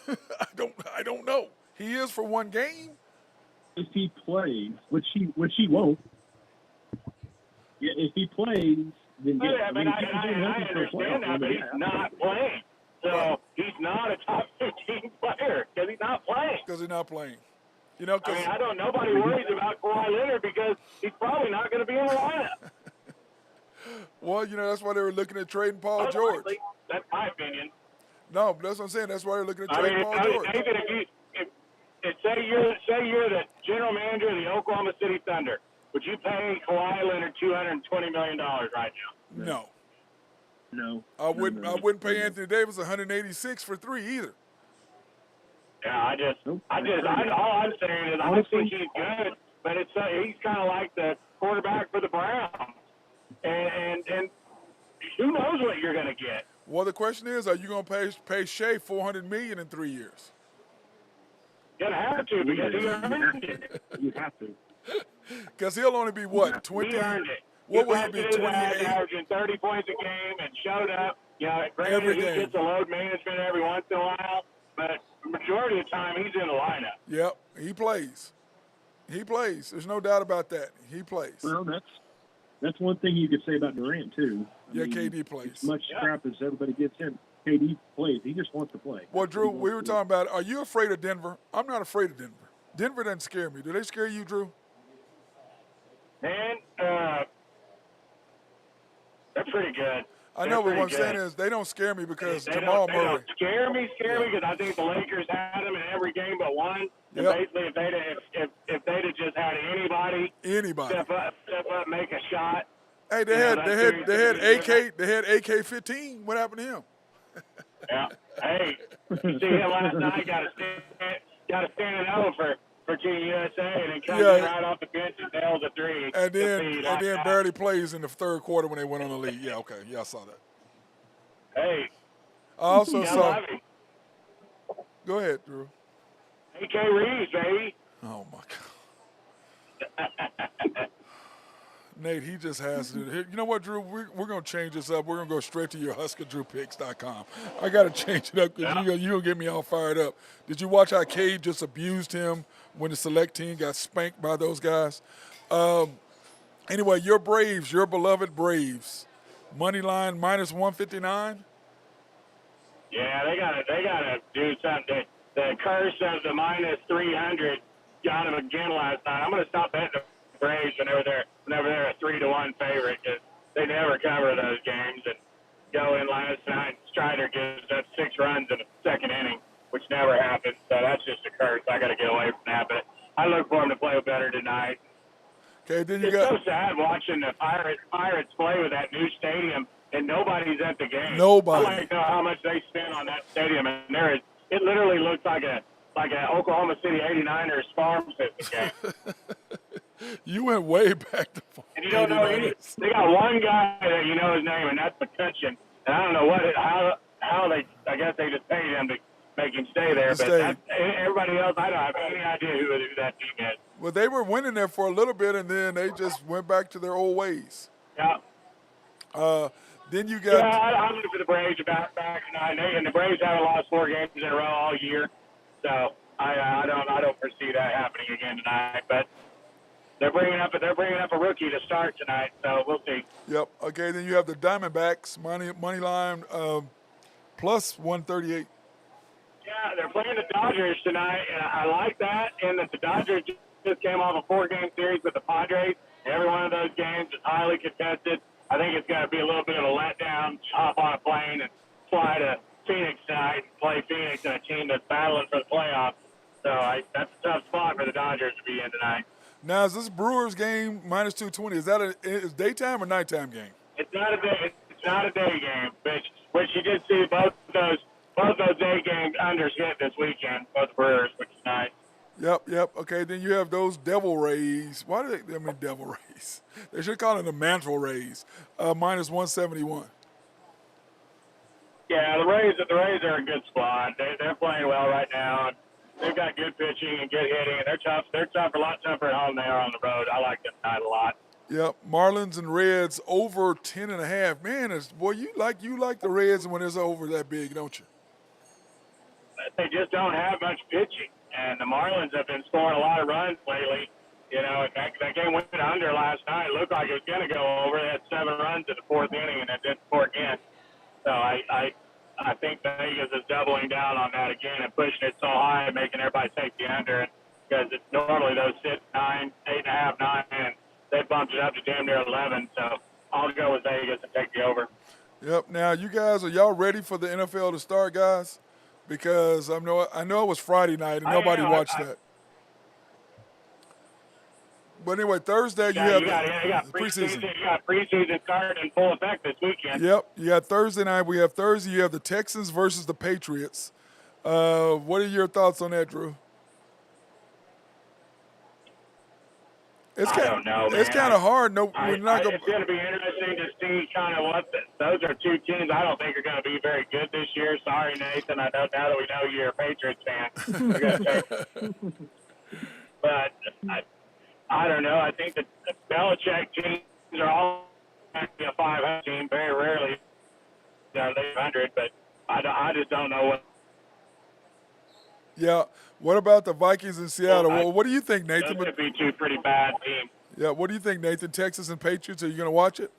I don't know. He is for one game. If he plays, which he won't. Yeah, if he plays, then I understand that, but he's not playing. So he's not a top 15 player because he's not playing. Nobody worries about Kawhi Leonard because he's probably not going to be in the lineup. Well, that's why they were looking at trading Paul George. That's my opinion. No, but that's what I'm saying. That's why they're looking at trading Paul George. Nathan, say you're the general manager of the Oklahoma City Thunder, would you pay Kawhi Leonard $220 million right now? No. I wouldn't pay Anthony Davis $186 for 3 either. Yeah, all I'm saying is I think he's good, but he's kind of like the quarterback for the Browns, and who knows what you're going to get. Well, the question is, are you going to pay Shea $400 million in 3 years? You're going to have to because he earned it. You have to. Because he'll only be, 20? He earned it. What will he be, 28? Averaging 30 points a game and showed up. Granted, he gets a load management every once in a while, but the majority of the time he's in the lineup. Yep, he plays. There's no doubt about that. He plays. Well, that's one thing you could say about Durant, too. KD plays. As much crap as everybody gives him, KD plays. He just wants to play. Well, Drew, we were talking about, are you afraid of Denver? I'm not afraid of Denver. Denver doesn't scare me. Do they scare you, Drew? Man, they're pretty good. I know, but what I'm saying is they don't scare me because Jamal Murray. They don't scare me because I think the Lakers had them in every game but one. And basically, if they'd have just had anybody step up, make a shot. Hey, they had AK-15. What happened to him? Yeah. Hey, you see him last night? Got to stand it over for Team USA, and then comes in right off the bench and nails a three. And then barely plays in the third quarter when they went on the lead. Yeah, okay. Yeah, I saw that. Hey. I also saw. Go ahead, Drew. AK Reeves, baby. Oh, my God. Nate, he just has to. You know what, Drew? We're going to change this up. We're going to go straight to your HuskerDrewPicks.com. I got to change it up because you're going to get me all fired up. Did you watch how Cade just abused him when the select team got spanked by those guys? Anyway, your Braves, your beloved Braves, money line minus 159. Yeah, they gotta do something. The curse of the minus 300 got them again last night. I'm gonna stop betting the Braves whenever they're a 3-1 favorite because they never cover those games. And go in last night, Strider gives up 6 runs in the second inning, which never happens. So that's just a curse. I got to get away from that. But I look for them to play better tonight. Okay, then it's so sad watching the Pirates play with that new stadium and nobody's at the game. Nobody. I like to know how much they spent on that stadium, and it literally looks like a Oklahoma City 89ers farm system game. You went way back to farm. And you don't know they got one guy that you know his name, and that's McCutcheon. And I don't know how they. I guess they just paid him to make him stay there. But everybody else, I don't have any idea who that team is. Well, they were winning there for a little bit, and then they just went back to their old ways. Yeah. Then you got. Yeah, I'm looking for the Braves back tonight, and the Braves haven't lost 4 games in a row all year, so I don't foresee that happening again tonight. But they're bringing up a rookie to start tonight, so we'll see. Yep. Okay. Then you have the Diamondbacks money line plus 138. Yeah, they're playing the Dodgers tonight, and I like that. And the Dodgers just came off a 4-game series with the Padres. Every one of those games is highly contested. I think it's going to be a little bit of a letdown, hop on a plane and fly to Phoenix tonight and play Phoenix and a team that's battling for the playoffs. So that's a tough spot for the Dodgers to be in tonight. Now, is this Brewers game minus 220? Is that a daytime or nighttime game? It's not a day game, which you did see both those day games unders hit this weekend, both Brewers, which is nice. Yep. Okay, then you have those Devil Rays. Why do they mean Devil Rays? They should call it the Mantle Rays, minus 171. Yeah, the Rays are a good squad. They're playing well right now. They've got good pitching and good hitting, and they're tough. They're tough, a lot tougher at home than they are on the road. I like them tonight a lot. Yep, Marlins and Reds over 10.5. Man, you like the Reds when it's over that big, don't you? They just don't have much pitching. And the Marlins have been scoring a lot of runs lately. You know, that game went under last night. It looked like it was going to go over. They had 7 runs in the 4th inning and then didn't score again. So I think Vegas is doubling down on that again and pushing it so high and making everybody take the under. Because it's normally those sit 9, 8.5, 9, and they bumped it up to damn near 11. So I'll go with Vegas and take the over. Yep. Now, you guys, are y'all ready for the NFL to start, guys? Because I know it was Friday night and nobody watched that. But anyway, Thursday you have preseason. You got preseason starting in full effect this weekend. Yep. You got Thursday night. You have the Texans versus the Patriots. What are your thoughts on that, Drew? I don't know, man. It's kind of hard. No, we're not it's going to be interesting to see kind of those are 2 teams I don't think are going to be very good this year. Sorry, Nathan. I know now that we know you're a Patriots fan. But I don't know. I think the Belichick teams are all going to be a 500 team. Very rarely they're 100, but I just don't know what. Yeah. What about the Vikings in Seattle? Well, what do you think, Nathan? Those could be 2 pretty bad teams. Yeah. What do you think, Nathan? Texas and Patriots? Are you going to watch it?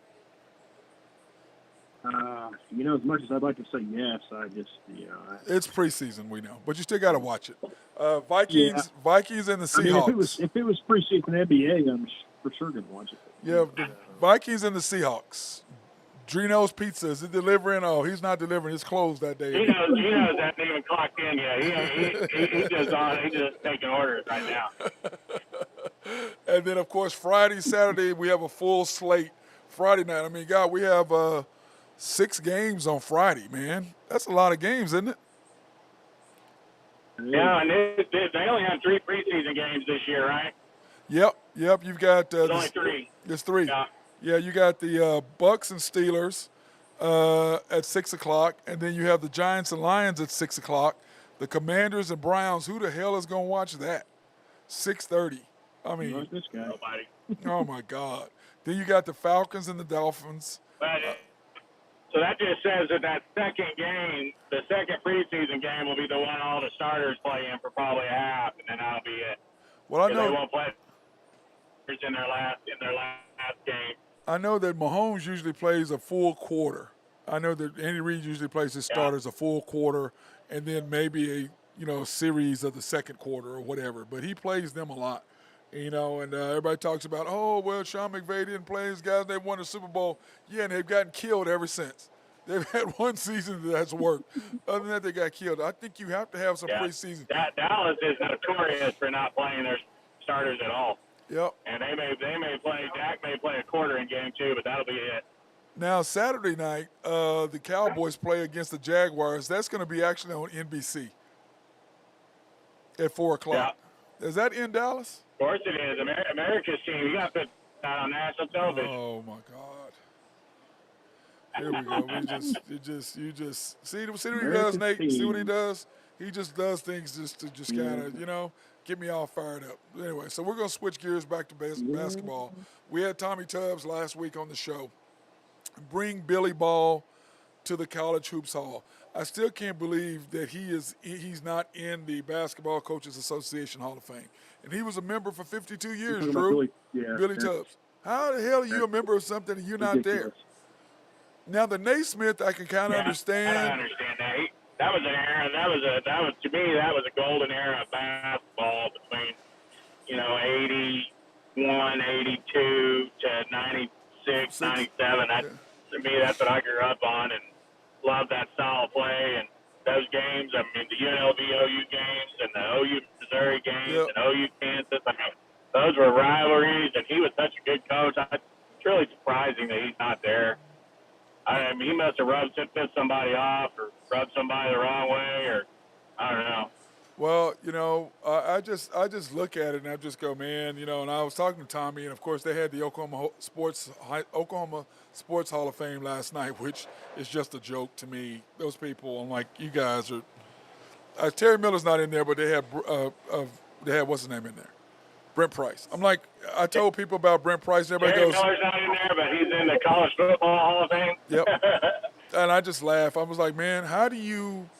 As much as I'd like to say yes, it's preseason, we know, but you still got to watch it. Vikings and the Seahawks. If it was preseason NBA, I'm for sure going to watch it. Yeah, the Vikings and the Seahawks. Drino's Pizza, is it delivering? Oh, he's not delivering. It's closed that day. Gino's hasn't even clocked in yet. He's just taking orders right now. And then, of course, Friday, Saturday, we have a full slate. Friday night, I mean, God, we have 6 games on Friday, man. That's a lot of games, isn't it? Yeah, and they only have 3 preseason games this year, right? Yep. You've got There's only 3. There's 3. Yeah, you got the Bucks and Steelers at 6 o'clock, and then you have the Giants and Lions at 6 o'clock. The Commanders and Browns. Who the hell is going to watch that? 6:30. I mean, this guy. nobody. Oh my God. Then you got the Falcons and the Dolphins. But so that just says that second game, the second preseason game, will be the one all the starters play in for probably a half, and then that'll be it. Well, I know they won't play in their last game. I know that Mahomes usually plays a full quarter. I know that Andy Reid usually plays his starters a full quarter, and then maybe a series of the second quarter or whatever. But he plays them a lot. And everybody talks about, Sean McVay didn't play his guys. They won the Super Bowl. Yeah, and they've gotten killed ever since. They've had one season that's worked. Other than that, they got killed. I think you have to have some preseason. Dallas is notorious for not playing their starters at all. Yep. And Dak may play a quarter in game 2, but that'll be it. Now, Saturday night, the Cowboys play against the Jaguars. That's going to be actually on NBC at 4 o'clock. Yeah. Is that in Dallas? Of course it is. America's team. You got to put that on national television. Oh my God! Here we go. You just see what he does, Nate. See what he does. He just does things just to kind of get me all fired up. Anyway, so we're gonna switch gears back to basketball. We had Tommy Tubbs last week on the show. Bring Billy Ball to the College Hoops Hall. I still can't believe that he's not in the Basketball Coaches Association Hall of Fame. And he was a member for 52 years, Drew. Billy Tubbs. How the hell are you a member of something and you're not there? Now, the Naismith, I can kind of understand. I understand that. That was an era. To me, that was a golden era of basketball between, 81, 82 to 96, 97. To me, that's what I grew up on and loved that style of play and those games. I mean, the UNLV OU games and the OU Missouri games and OU Kansas. I mean, those were rivalries, and he was such a good coach. It's really surprising that he's not there. I mean, he must have pissed somebody off or rubbed somebody the wrong way, or I don't know. Well, I just look at it and I just go, man, and I was talking to Tommy, and of course they had the Oklahoma Sports Hall of Fame last night, which is just a joke to me. Those people, I'm like, you guys are. Terry Miller's not in there, but they had what's his name in there, Brent Price. I'm like, I told people about Brent Price, and everybody Terry Miller's not in there, but he's in the College Football Hall of Fame. Yep. And I just laugh. I was like, man, how do you?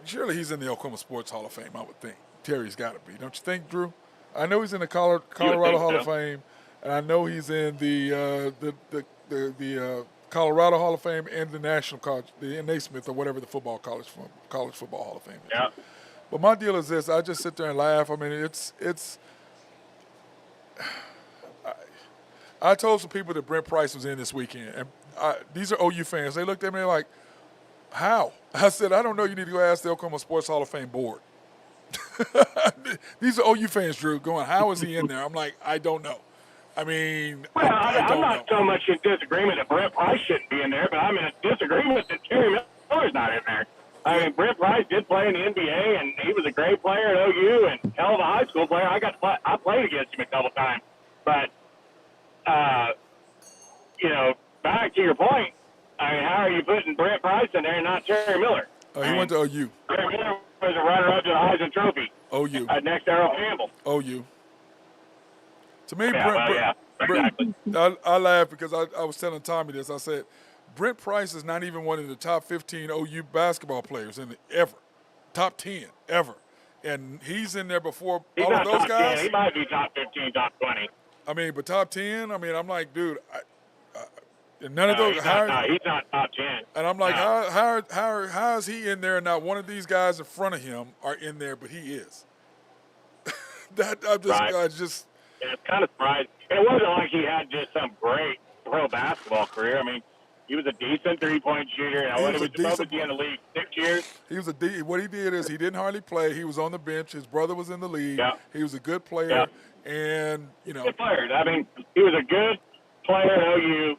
Surely he's in the Oklahoma Sports Hall of Fame, I would think. Terry's got to be. Don't you think, Drew? I know he's in the Colorado Hall of Fame, and I know he's in the Colorado Hall of Fame and the National College, the Naismith or whatever the college football Hall of Fame is. Yeah. But my deal is this: I just sit there and laugh. I mean, it's. I told some people that Brent Price was in this weekend, and these are OU fans. They looked at me like, how? I said, I don't know. You need to go ask the Oklahoma Sports Hall of Fame board. These are OU fans, Drew, going, how is he in there? I'm like, I don't know. I mean, I'm not so much in disagreement that Brent Price shouldn't be in there, but I'm in disagreement that Terry Miller's not in there. I mean, Brent Price did play in the NBA, and he was a great player at OU and hell of a high school player. I played against him a couple times. But, back to your point, I mean, how are you putting Brent Price in there and not Terry Miller? He went to OU. Terry Miller was a runner-up to the Heisman Trophy. OU. Next to Earl Campbell. OU. To me, exactly. I laugh because I was telling Tommy this. I said, Brent Price is not even one of the top 15 OU basketball players ever. Top 10 ever. And he's in there before all of those guys. 10. He might be top 15, top 20. I mean, but top 10, I mean, I'm like, dude, none of those. He's not top 10. And I'm like, how is he in there and not one of these guys in front of him are in there, but he is? It's kind of surprising. It wasn't like he had just some great pro basketball career. I mean, he was a decent three-point shooter. What was he in the league? 6 years? He was what he did is he didn't hardly play. He was on the bench. His brother was in the league. Yeah. He was a good player. Yeah. And, you know. Good player. I mean, he was a good player at OU,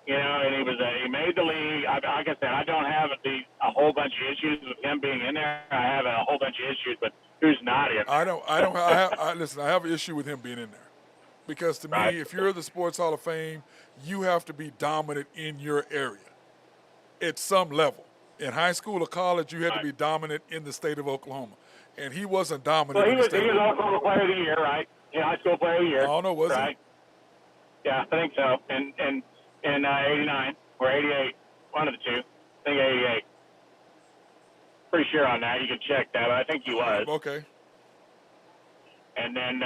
you know, and he made the league. Like I said, I don't have a whole bunch of issues with him being in there. I have a whole bunch of issues, but who's not in there? Listen, I have an issue with him being in there. Because to me, if you're the Sports Hall of Fame, you have to be dominant in your area at some level. In high school or college, you had to be dominant in the state of Oklahoma. And he wasn't dominant in the state of Oklahoma. He was Oklahoma Player of the Year, right? Yeah, high school Player of the Year. I don't know, was he? Right? Yeah, I think so. In 89 or 88, one of the two. I think 88. Pretty sure on that. You can check that, but I think he was. Okay. And then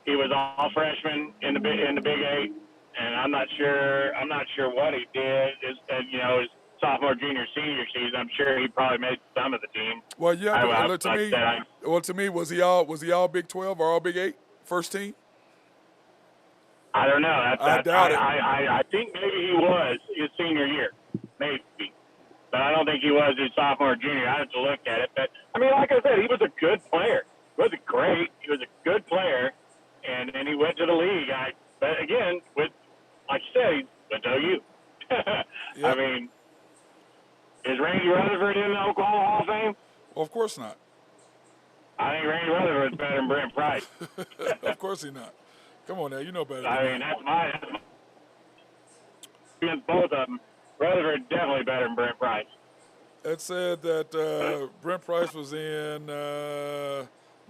he was all freshman in the Big 8, and I'm not sure what he did. His sophomore, junior, senior season. I'm sure he probably made some of the team. Well, yeah. To me, was he all Big 12 or all Big 8 first team? I don't know. I doubt it. I think maybe he was his senior year, maybe, but I don't think he was his sophomore, or junior. I have to look at it. But I mean, like I said, he was a good player. He wasn't great. He was a good player. And then he went to the league. But again, like you said, he went to OU. Yep. I mean, is Randy Rutherford in the Oklahoma Hall of Fame? Well, of course not. I think Randy Rutherford's better than Brent Price. Of course he's not. Come on now, you know better. I mean, that's my against both of them. Rutherford definitely better than Brent Price. It said that Brent Price was in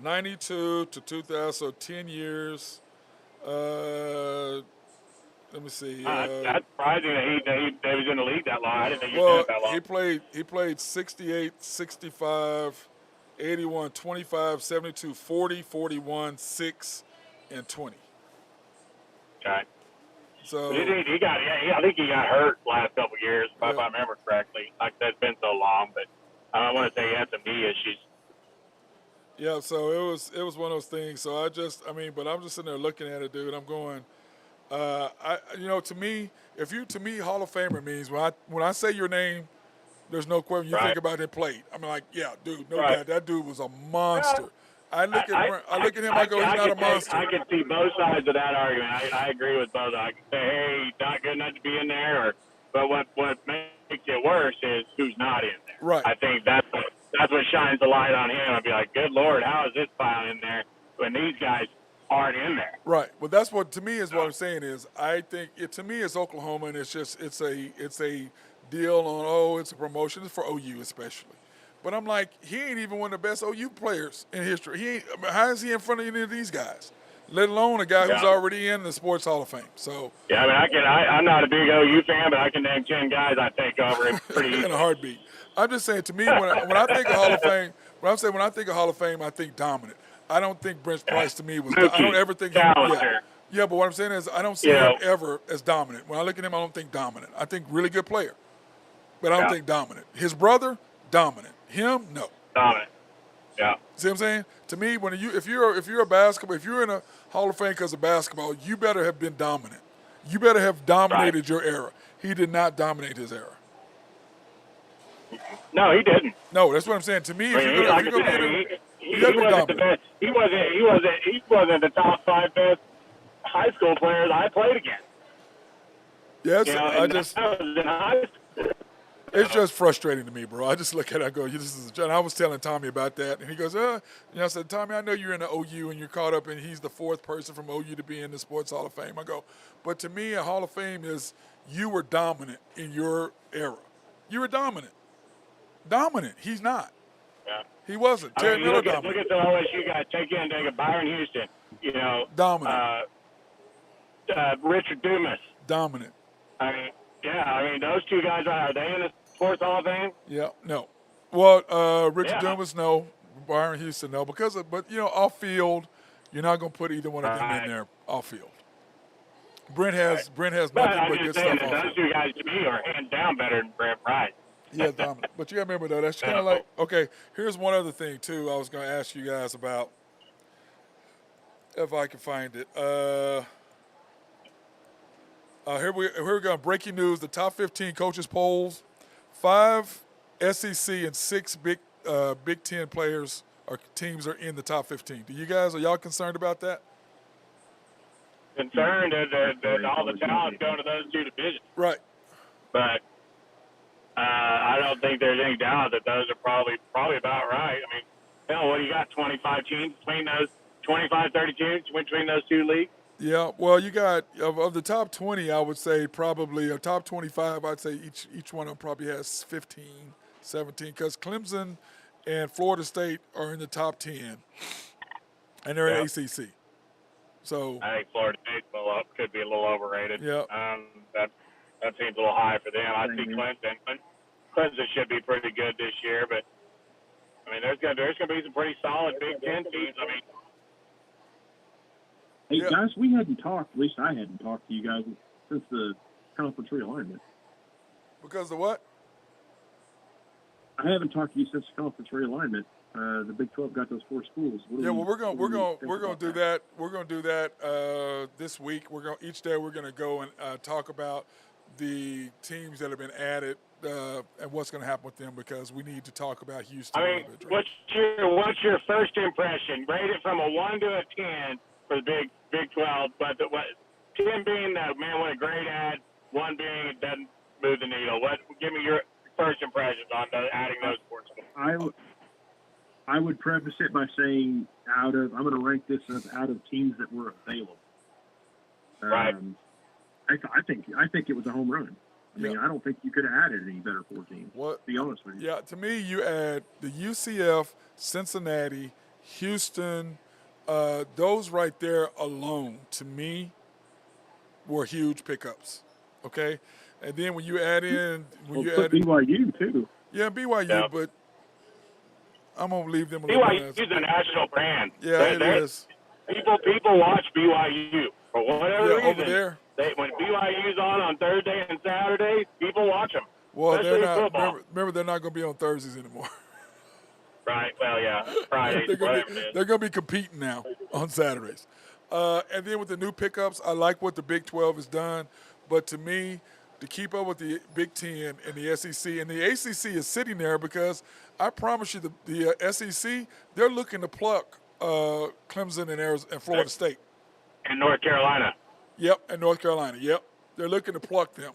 92 to 2000, so 10 years. Let me see. That's surprising that he was in the league that long. I didn't think he was that long. He played 68, 65, 81, 25, 72, 40, 41, 6, and 20. Okay. So I think he got hurt last couple of years, if I remember correctly. Like that's been so long, but I want to say he had some knee issues. Yeah, so it was one of those things. So but I'm just sitting there looking at it, dude. I'm going, to me, Hall of Famer means when I say your name, there's no question. You think about it played. I'm like, yeah, dude, no doubt, that dude was a monster. I look at him, I go, he's not a monster. I can see both sides of that argument. I agree with both. I can say, hey, he's not good enough to be in there, but what makes it worse is who's not in there. Right. I think that's what shines the light on him. I'd be like, good Lord, how is this file in there when these guys aren't in there? Right. Well, that's what to me is what I'm saying is I think to me it's Oklahoma, and it's a deal on it's a promotion. It's for OU especially. But I'm like, he ain't even one of the best OU players in history. How is he in front of any of these guys? Let alone a guy who's already in the Sports Hall of Fame. So yeah, I mean, I'm not a big OU fan, but I can name 10 guys I take over him pretty easily. In a heartbeat. I'm just saying, to me, when I think of Hall of Fame, when I think of Hall of Fame, I think dominant. I don't think Brent Price to me was. I don't ever think. Yeah, but what I'm saying is, I don't see him ever as dominant. When I look at him, I don't think dominant. I think really good player, but I don't think dominant. His brother, dominant. Him, no. Dominant. Yeah. See what I'm saying? To me, if you're a basketball, if you're in a Hall of Fame because of basketball, you better have been dominant. You better have dominated your era. He did not dominate his era. No, he didn't. No, that's what I'm saying. To me, he wasn't the best. He wasn't the top 5 best high school players I played against. Yes, that was in high school. It's just frustrating to me, bro. I just look at it, I go, and I was telling Tommy about that, and he goes, I said, Tommy, I know you're in the OU and you're caught up, and he's the 4th person from OU to be in the Sports Hall of Fame. I go, but to me, a Hall of Fame is you were dominant in your era. You were dominant. Dominant. He's not. Yeah. He wasn't. Terry Miller dominant. Look at the OSU guys. Take Byron Houston. Dominant. Richard Dumas. Dominant. I mean, those two guys, are they in the Sports Hall of Fame? Yeah, no. Well, Richard Dumas, no. Byron Houston, no. But off field, you're not going to put either one of them in there off field. Brent has nothing but good stuff off those two guys to me are hands down better than Brent Price. Yeah, dominant. But you got to remember, though, that's kind of like, okay, here's one other thing, too, I was going to ask you guys about, if I can find it. Here we go. Breaking news: the top 15 coaches polls. 5 SEC and 6 Big Ten players or teams are in the top 15. Are y'all concerned about that? Concerned that all the talent's going to those two divisions. Right. But I don't think there's any doubt that those are probably about right. I mean, hell, what do you got? 25 teams between those 25, 30 teams between those two leagues. Yeah, well, you got of the top 20, I would say probably a top 25. I'd say each one of them probably has 15, 17, because Clemson and Florida State are in the top 10, and they're in ACC. So I think Florida State could be a little overrated. Yeah, that seems a little high for them. I think Clemson should be pretty good this year, but I mean, there's gonna be some pretty solid Big Ten teams. I mean. Hey, guys, we hadn't talked, at least I hadn't talked to you guys since the conference realignment. Because of what? I haven't talked to you since the conference realignment. The Big 12 got those 4 schools. We're gonna do that. We're gonna do that this week. Each day we're gonna go and talk about the teams that have been added and what's gonna happen with them, because we need to talk about Houston. I mean, what's your first impression? Rate it from a 1 to a 10 for the Big 12, but 10 being that, man, what a great ad, 1 being it doesn't move the needle. Give me your first impressions on adding those sports. I would preface it by saying I'm going to rank this as out of teams that were available. Right. I think it was a home run. I mean, I don't think you could have added any better 4 teams. To be honest with you. Yeah, to me, you add the UCF, Cincinnati, Houston. Those right there alone, to me, were huge pickups. Okay, and then when you add in BYU too. Yeah, BYU, but I'm gonna leave them alone. BYU is a national brand. Yeah, it is. People watch BYU for whatever reason. Over there. When BYU's on Thursday and Saturday, people watch them. Well, they're not. Remember, they're not gonna be on Thursdays anymore. Right. Well, yeah. Friday. They're going to be competing now on Saturdays. And then with the new pickups, I like what the Big 12 has done. But to me, to keep up with the Big 10 and the SEC, and the ACC is sitting there because I promise you the SEC, they're looking to pluck Clemson and Florida State. And North Carolina. Yep, and North Carolina. Yep. They're looking to pluck them.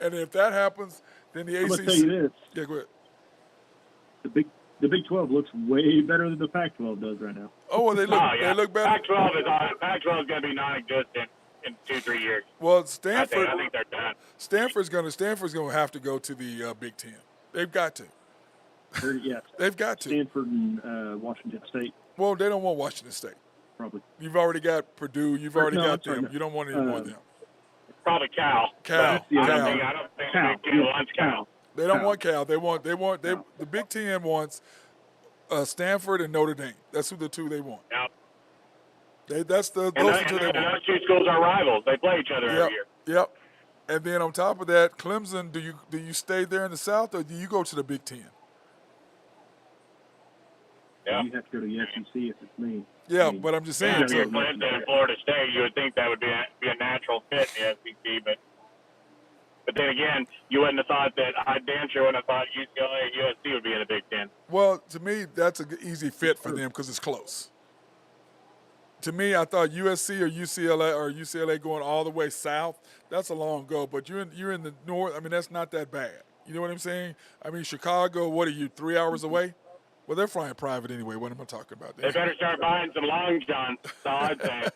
And if that happens, then the ACC. I'm going to tell you this. Yeah, go ahead. The Big 12 looks way better than the Pac-12 does right now. Oh, well, they look better. Pac-12 is going to be non-existent in 2-3 years. Well, Stanford. I think they're done. Stanford's going to have to go to the Big Ten. They've got to. They've got to. Stanford and Washington State. Well, they don't want Washington State. Probably. You've already got Purdue. You've already got them. You don't want any more of them. Probably Cal. I don't think the Big Ten wants Cal. They don't want Cal. The Big Ten wants Stanford and Notre Dame. That's who the two they want. Yep. Those are two they want. Those two schools are rivals. They play each other every year. Yep. And then on top of that, Clemson, do you stay there in the South or do you go to the Big Ten? Yeah. You have to go to the SEC if it's me. Yeah, but I'm just saying. If you're Clemson and Florida State, you would think that would be a natural fit in the SEC, But then again, you wouldn't have thought that. I damn sure wouldn't have thought UCLA and USC would be in the Big Ten. Well, to me, that's an easy fit for them because it's close. To me, I thought USC or UCLA going all the way south, that's a long go. But you're in the north. I mean, that's not that bad. You know what I'm saying? I mean, Chicago, what are you, 3 hours away? Well, they're flying private anyway. What am I talking about? They better start buying some long johns. That's all I'd say.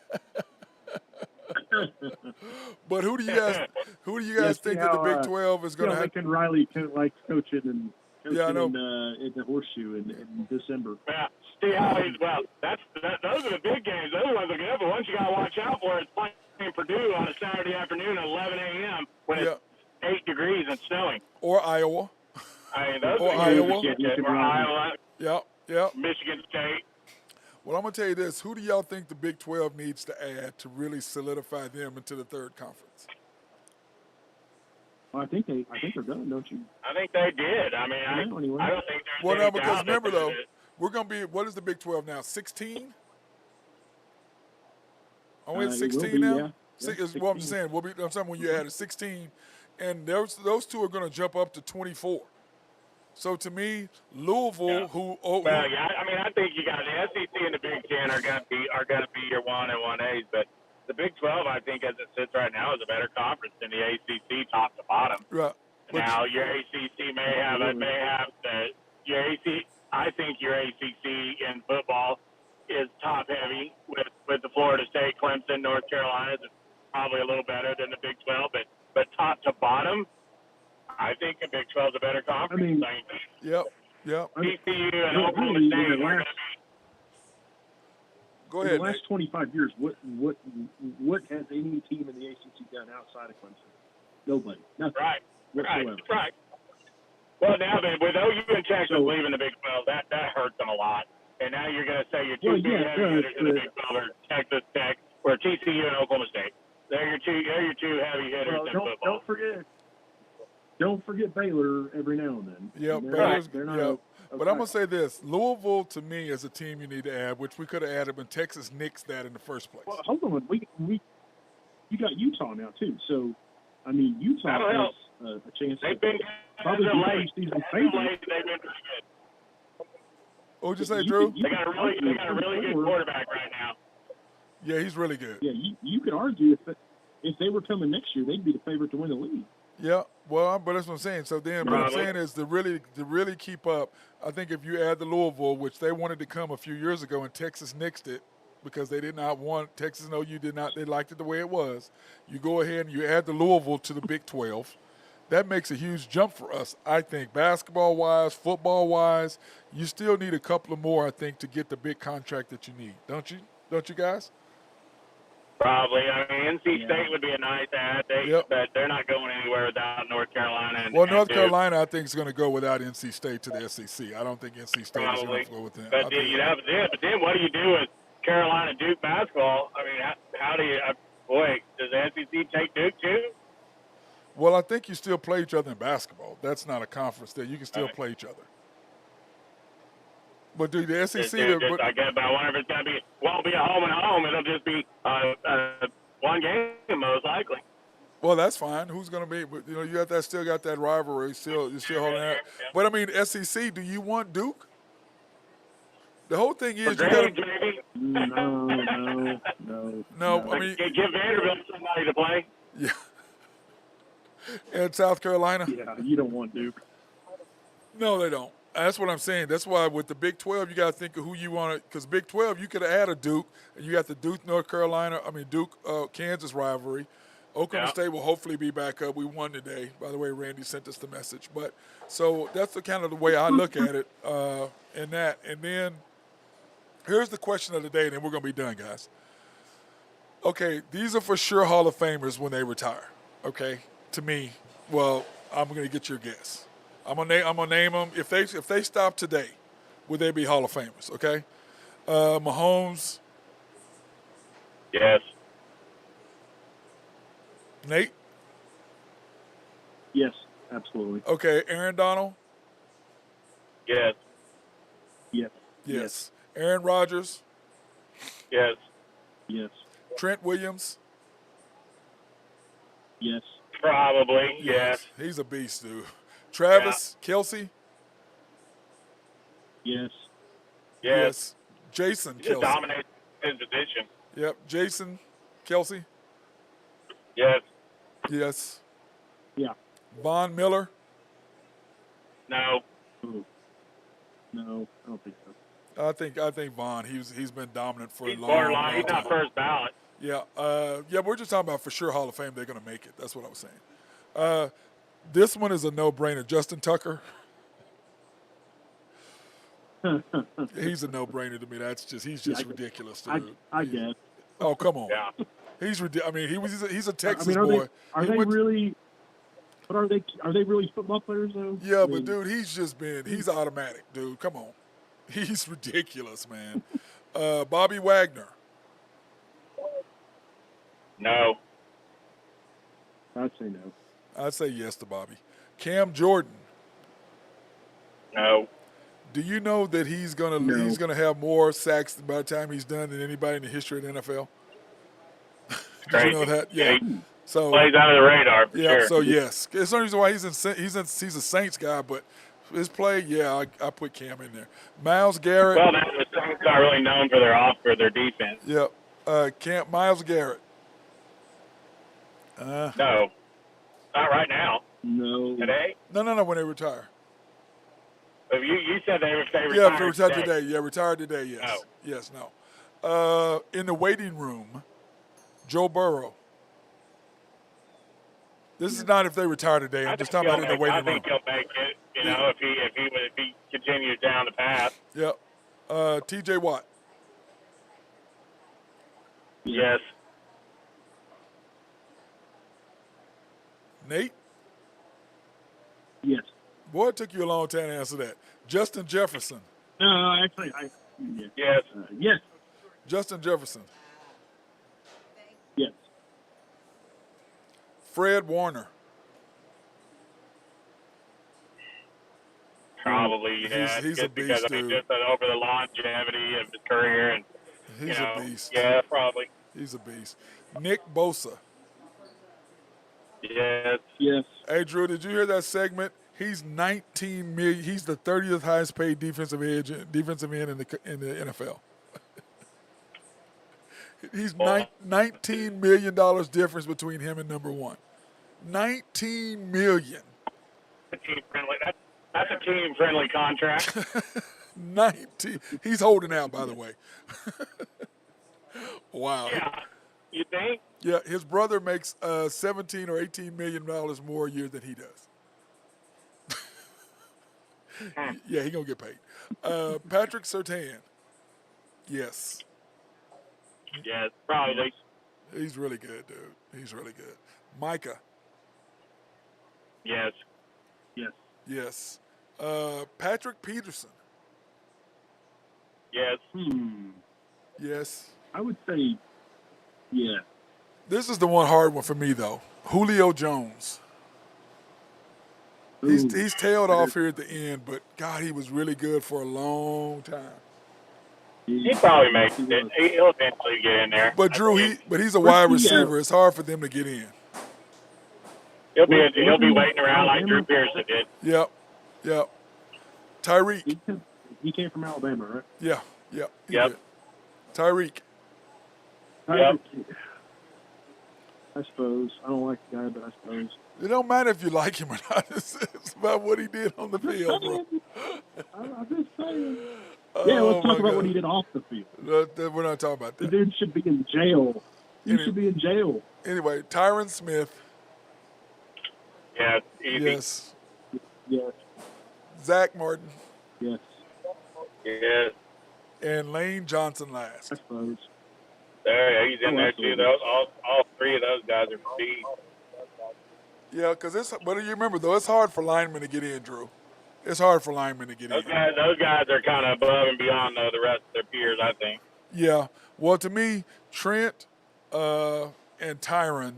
But who do you guys think that the Big 12 is going to have? Lincoln Riley likes coaching in the Horseshoe in December. Yeah, see how those are the big games. Those are the ones that get up. But once you got to watch out for it's playing Purdue on a Saturday afternoon at 11 a.m. when it's 8 degrees and snowing. Or Iowa. I mean, those or are Iowa. Or Iowa. Yep. Michigan State. Well, I'm going to tell you this. Who do y'all think the Big 12 needs to add to really solidify them into the third conference? Well, I think they're done, don't you? I think they did. I mean, I don't think there's well, any no, because doubt remember, though, we're going to be – what is the Big 12 now, 16? Are we at 16 now? Is what I'm saying. I'm saying when you add a 16, and those two are going to jump up to 24. So to me, Louisville, well, yeah, I mean, I think you got the SEC and the Big Ten are going to be your 1 and 1As, but the Big 12, I think, as it sits right now, is a better conference than the ACC, top to bottom. Right. Now your ACC I think your ACC in football is top heavy with the Florida State, Clemson, North Carolina. It's probably a little better than the Big 12, but top to bottom, I think the Big 12 is a better conference. I mean, yep. TCU and Oklahoma State are going to be. Go ahead. In the last 25 years, what has any team in the ACC done outside of Clemson? Nobody. Nothing. Right. Whatsoever. Right. Well, now with OU and Texas leaving the Big 12, that hurts them a lot. And now you're going to say your two heavy hitters in the Big 12 are Texas Tech or TCU and Oklahoma State. They're your two heavy hitters in football. Don't forget Baylor every now and then. Yeah, they're not. But I'm going to say this. Louisville, to me, is a team you need to add, which we could have added when Texas nixed that in the first place. Well, hold on. You got Utah now, too. So, I mean, Utah has a chance They've been probably late. season They've been pretty good. What would you say, Drew? They got a really good quarterback right now. Yeah, he's really good. Yeah, you could argue if they were coming next year, they'd be the favorite to win the league. Yeah, well, but that's what I'm saying. So then, what I'm saying is to really keep up. I think if you add the Louisville, which they wanted to come a few years ago, and Texas nixed it because they did not want Texas and OU did not. They liked it the way it was. You go ahead and you add the Louisville to the Big 12. That makes a huge jump for us. I think basketball-wise, football-wise, you still need a couple of more. I think to get the big contract that you need, don't you? Don't you guys? Probably. I mean, NC State would be a nice add, but they're not going anywhere without North Carolina. North Carolina, I think, is going to go without NC State to the SEC. I don't think NC State is going to go with them. But then what do you do with Carolina Duke basketball? I mean, how do you? Does the SEC take Duke too? Well, I think you still play each other in basketball. That's not a conference there. You can still play each other. But do the SEC? I wonder if it's going to be. Won't be a home and home. It'll just be one game most likely. Well, that's fine. Who's going to be? But you still got that rivalry. You're still holding that. But I mean, SEC. Do you want Duke? The whole thing is you got to. No. I mean, give Vanderbilt somebody to play. Yeah. And South Carolina. Yeah, you don't want Duke. No, they don't. That's what I'm saying. That's why with the Big 12, you got to think of who you want to. Because Big 12, you could have had a Duke, and you got the Duke Kansas rivalry. Oklahoma State will hopefully be back up. We won today. By the way, Randy sent us the message. But so that's the kind of the way I look at it. And then here's the question of the day, and then we're gonna be done, guys. Okay, these are for sure Hall of Famers when they retire. Okay, to me, well, I'm gonna get your guess. I'm gonna name them. If they stop today, would they be Hall of Famers? Okay, Mahomes. Yes. Nate. Yes, absolutely. Okay, Aaron Donald. Yes. Yes. Aaron Rodgers. Yes. Yes. Trent Williams. Yes. Probably. Yes. He's a beast, dude. Travis Kelce. Yes. Yes. Jason Kelce. He dominates his position. Yep. Jason Kelce. Yes. Yes. Yeah. Von Miller. No. No, I don't think so. I think Von. He's been dominant for a long borderline. He's time. not first ballot. Yeah. We're just talking about for sure Hall of Fame. They're going to make it. That's what I was saying. This one is a no-brainer. Justin Tucker. He's a no-brainer to me. He's just ridiculous, dude. I guess. Oh, come on. Yeah. He's ridiculous. I mean, he's a Texas boy. But are they really football players though? Yeah, but dude, he's automatic, dude. Come on. He's ridiculous, man. Bobby Wagner. No. I'd say no. I'd say yes to Bobby. Cam Jordan. No. Do you know that he's gonna have more sacks by the time he's done than anybody in the history of the NFL? Did you know that? Yeah. So plays under the radar for yeah. sure. So yes, it's the reason why he's a Saints guy, but his play, yeah, I put Cam in there. Myles Garrett. Well, the Saints are really known for their defense. Yep. Myles Garrett. No, not right now. No. Today? No. When they retire. But you said they retired. Yeah, if they retired today. Yeah, retired today. Yes. No. Yes. No. In the waiting room, Joe Burrow. This is not if they retire today. I'm just talking about in the waiting room. I think he'll make it. You know, if he continues down the path. Yep. T.J. Watt. Yes. Nate. Yes. Boy, it took you a long time to answer that. Justin Jefferson. No, actually, Yes. Yes. Justin Jefferson. Yes. Fred Warner. Probably, yeah. He's a beast, dude. Just over the longevity of his career. And, he's a beast. Yeah, probably. He's a beast. Nick Bosa. Yes. Yes. Hey, Drew, did you hear that segment? He's $19 million. He's the 30th highest paid defensive end in the NFL. He's $19 million difference between him and number one. $19 million. That's a team-friendly contract. 19. He's holding out, by the way. Wow. Yeah. You think? Yeah, his brother makes $17 or $18 million more a year than he does. Yeah, he gonna get paid. Patrick Surtain. Yes. Yes, probably. He's really good, dude. He's really good. Micah. Yes. Yes. Yes. Patrick Peterson. Yes. Yes. I would say, yeah. This is the one hard one for me, though. Julio Jones. He's tailed off here at the end, but, God, he was really good for a long time. He probably makes it. He'll eventually get in there. But, Drew, he's a wide receiver. It's hard for them to get in. He'll be waiting around like Drew Pearson did. Yep. Tyreek. He came from Alabama, right? Yeah. Yep. Tyreek. Yep. I suppose. I don't like the guy, but I suppose. It don't matter if you like him or not. It's about what he did on the field, bro. I'm just saying. Yeah, let's talk about what he did off the field. We're not talking about that. The dude should be in jail. He should be in jail. Anyway, Tyron Smith. Yeah, easy. Yes. Yes. Zach Martin. Yes. Yes. And Lane Johnson last. I suppose. There, he's in there too. All three of those guys are speed. Yeah, but you remember though, it's hard for linemen to get in, Drew. It's hard for linemen to get in. Those guys are kind of above and beyond the rest of their peers, I think. Yeah. Well, to me, Trent and Tyron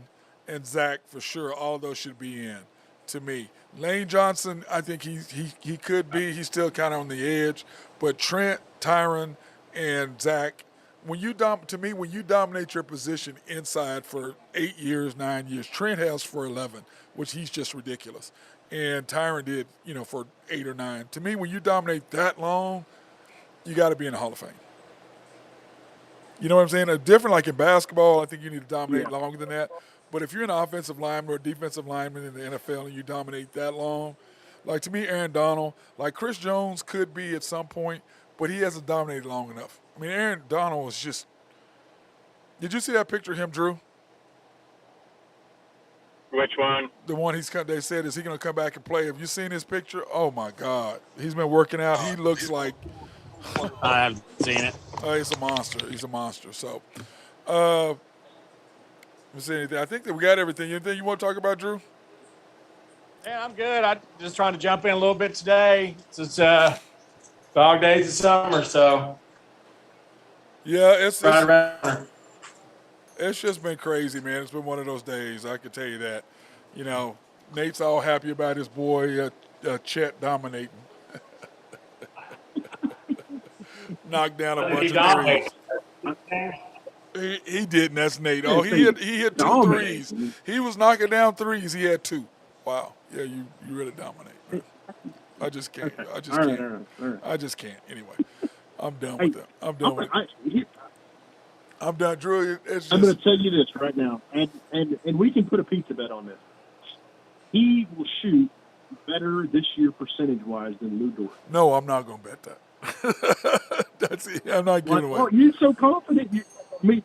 and Zach for sure, all those should be in. To me, Lane Johnson, I think he could be. He's still kind of on the edge, but Trent, Tyron, and Zach. When you dominate your position inside for 8 years, 9 years, Trent has for 11, which he's just ridiculous. And Tyron did, for 8 or 9. To me, when you dominate that long, you got to be in the Hall of Fame. You know what I'm saying? Different like in basketball, I think you need to dominate longer than that. But if you're an offensive lineman or a defensive lineman in the NFL and you dominate that long, like to me, Aaron Donald, like Chris Jones could be at some point, but he hasn't dominated long enough. I mean, Aaron Donald was just – did you see that picture of him, Drew? Which one? The one they said, is he going to come back and play? Have you seen his picture? Oh, my God. He's been working out. He looks like – I haven't seen it. He's a monster. He's a monster. So, let me see anything. I think that we got everything. Anything you want to talk about, Drew? Yeah, I'm good. I'm just trying to jump in a little bit today. It's dog days of summer, so yeah, it's just been crazy, man. It's been one of those days. I can tell you that. Nate's all happy about his boy Chet dominating. Knocked down a bunch of threes. He didn't. That's Nate. Yeah, Oh, he hit two dominate. threes. He was knocking down threes. He had two. Wow. Yeah, you really dominate, man. I just can't. Okay. I just All can't. right. I just can't. Anyway, I'm done Hey, with that. I'm done with it. I'm done, Drew. It's just, I'm going to tell you this right now, and we can put a pizza bet on this. He will shoot better this year percentage-wise than Lou Dort. no, I'm not going to bet that. That's it. I'm not giving away. Well, you're so confident.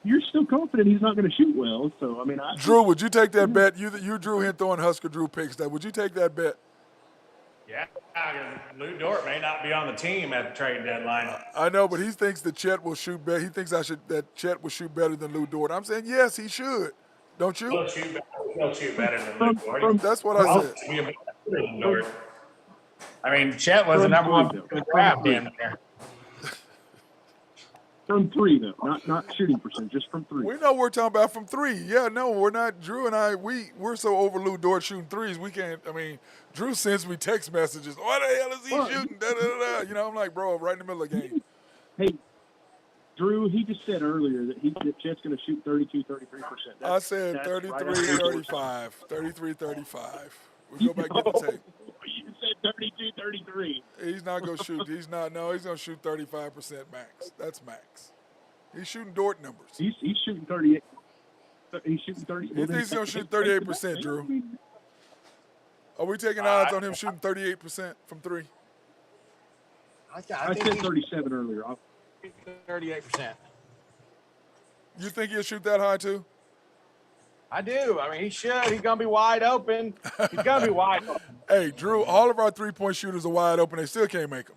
You're still confident he's not going to shoot well. So, I mean, Drew, would you take that bet? You Drew Hinthorn and Husker Drew picks that. Would you take that bet? Yeah, Lou Dort may not be on the team at the trade deadline. I know, but he thinks that Chet will shoot better. He thinks that Chet will shoot better than Lou Dort. I'm saying yes, he should. Don't you? He'll shoot better than Lou Dort. That's what I said. I mean, Chet was the number one pick in the draft in there. From three, though, not shooting percent, just from three. We know we're talking about from three. Yeah, no, we're not. Drew and I, we're so over Lou Dort shooting threes. We can't. I mean, Drew sends me text messages. What the hell is he shooting? Da, da, da, da. You know, I'm like, bro, right in the middle of the game. Hey, Drew, he just said earlier that Chet's going to shoot 32, 33%. I said 33, 35. 33, 35. We'll go back and get the tape. You said 32, 33. He's not going to shoot. He's going to shoot 35% max. That's max. He's shooting Dort numbers. He's shooting 38. He's shooting 30. He thinks he's going to shoot 38%, Drew. Are we taking odds on him shooting 38% from three? I said 37 earlier. 38%. You think he'll shoot that high too? I do. I mean, he should. He's going to be wide open. He's going to be wide open. Hey, Drew, all of our three-point shooters are wide open. They still can't make them.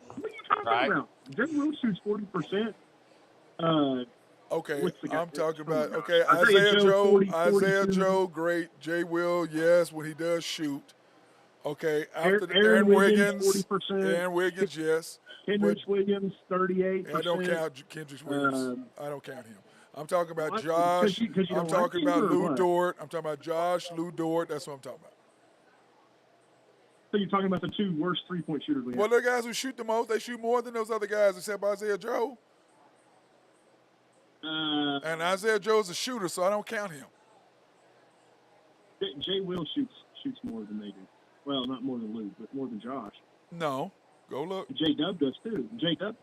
What are you talking about? Jim Will shoots 40%. Okay, guy? I'm talking about, Isaiah Joe, great. Jay Will, yes, when he does shoot. Okay, after Aaron Wiggins, 40%. Aaron Wiggins, yes. Kendrick Williams, 38%. I don't count Kendrick Williams. I don't count him. I'm talking about Josh. I'm talking about Lou Dort. I'm talking about Josh, Lou Dort. That's what I'm talking about. So you're talking about the two worst three-point shooters we have? Well, the guys who shoot the most, they shoot more than those other guys except Isaiah Joe. And Isaiah Joe's a shooter, so I don't count him. Jay Will shoots more than they do. Well, not more than Lou, but more than Josh. No. Go look. J Dub does too. J Dub.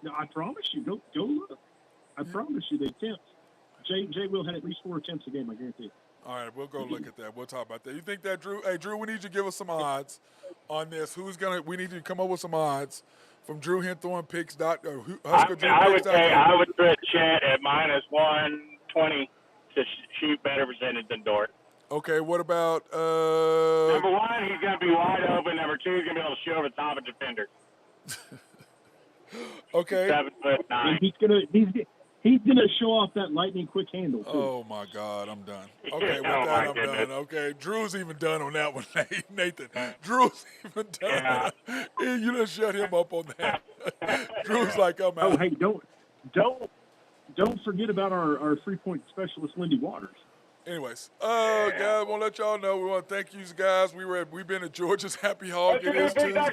No, I promise you. Go look. I promise you, the attempts. Jay Will had at least 4 attempts a game. I guarantee it. All right, we'll go look at that. We'll talk about that. You think that, Drew? Hey, Drew, we need you to give us some odds on this. We need you to come up with some odds from Drew Hinthorn picks. I would put Chet at -120 to shoot better percentage than Dort. Okay, what about number one, he's going to be wide open. Number two, he's going to be able to shoot over the top of defenders. Okay. 7'9". And he's gonna show off that lightning quick handle too. Oh my God, I'm done. Okay, with that I'm done. Okay, Drew's even done on that one, Nathan. Drew's even done. Yeah. You done shut him up on that. Drew's like, I'm out. Oh, hey, don't forget about our 3-point specialist, Lindy Waters. Anyways, guys, I want to let y'all know we want to thank you guys. We've been at Georgia's Happy Hog. It is Tuesday.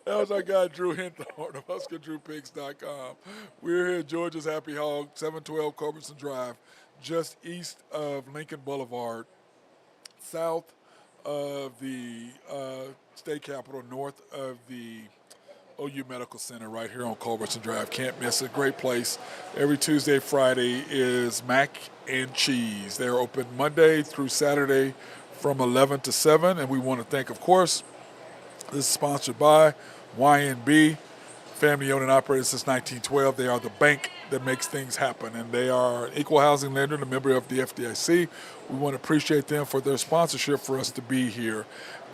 That was our guy, Drew Hinthorn of HuskerDrewPicks.com. We're here at Georgia's Happy Hog, 712 Culbertson Drive, just east of Lincoln Boulevard, south of the state capitol, north of the OU Medical Center right here on Culbertson Drive. Can't miss it. Great place. Every Tuesday, Friday is mac and cheese. They're open Monday through Saturday from 11 to 7. And we want to thank, of course, this is sponsored by YNB, family owned and operated since 1912. They are the bank that makes things happen, and they are an equal housing lender and a member of the FDIC. We want to appreciate them for their sponsorship for us to be here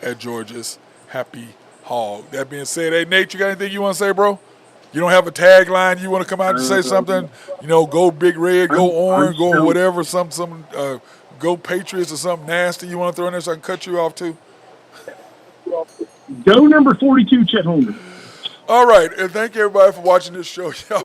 at Georgia's Happy Hog. That being said, hey, Nate, you got anything you want to say, bro? You don't have a tagline? You want to come out and say something? You know, go Big Red, go Orange, go whatever, go Patriots or something nasty you want to throw in there so I can cut you off too? Go number 42, Chet Holmgren. All right, and thank you everybody for watching this show. Y'all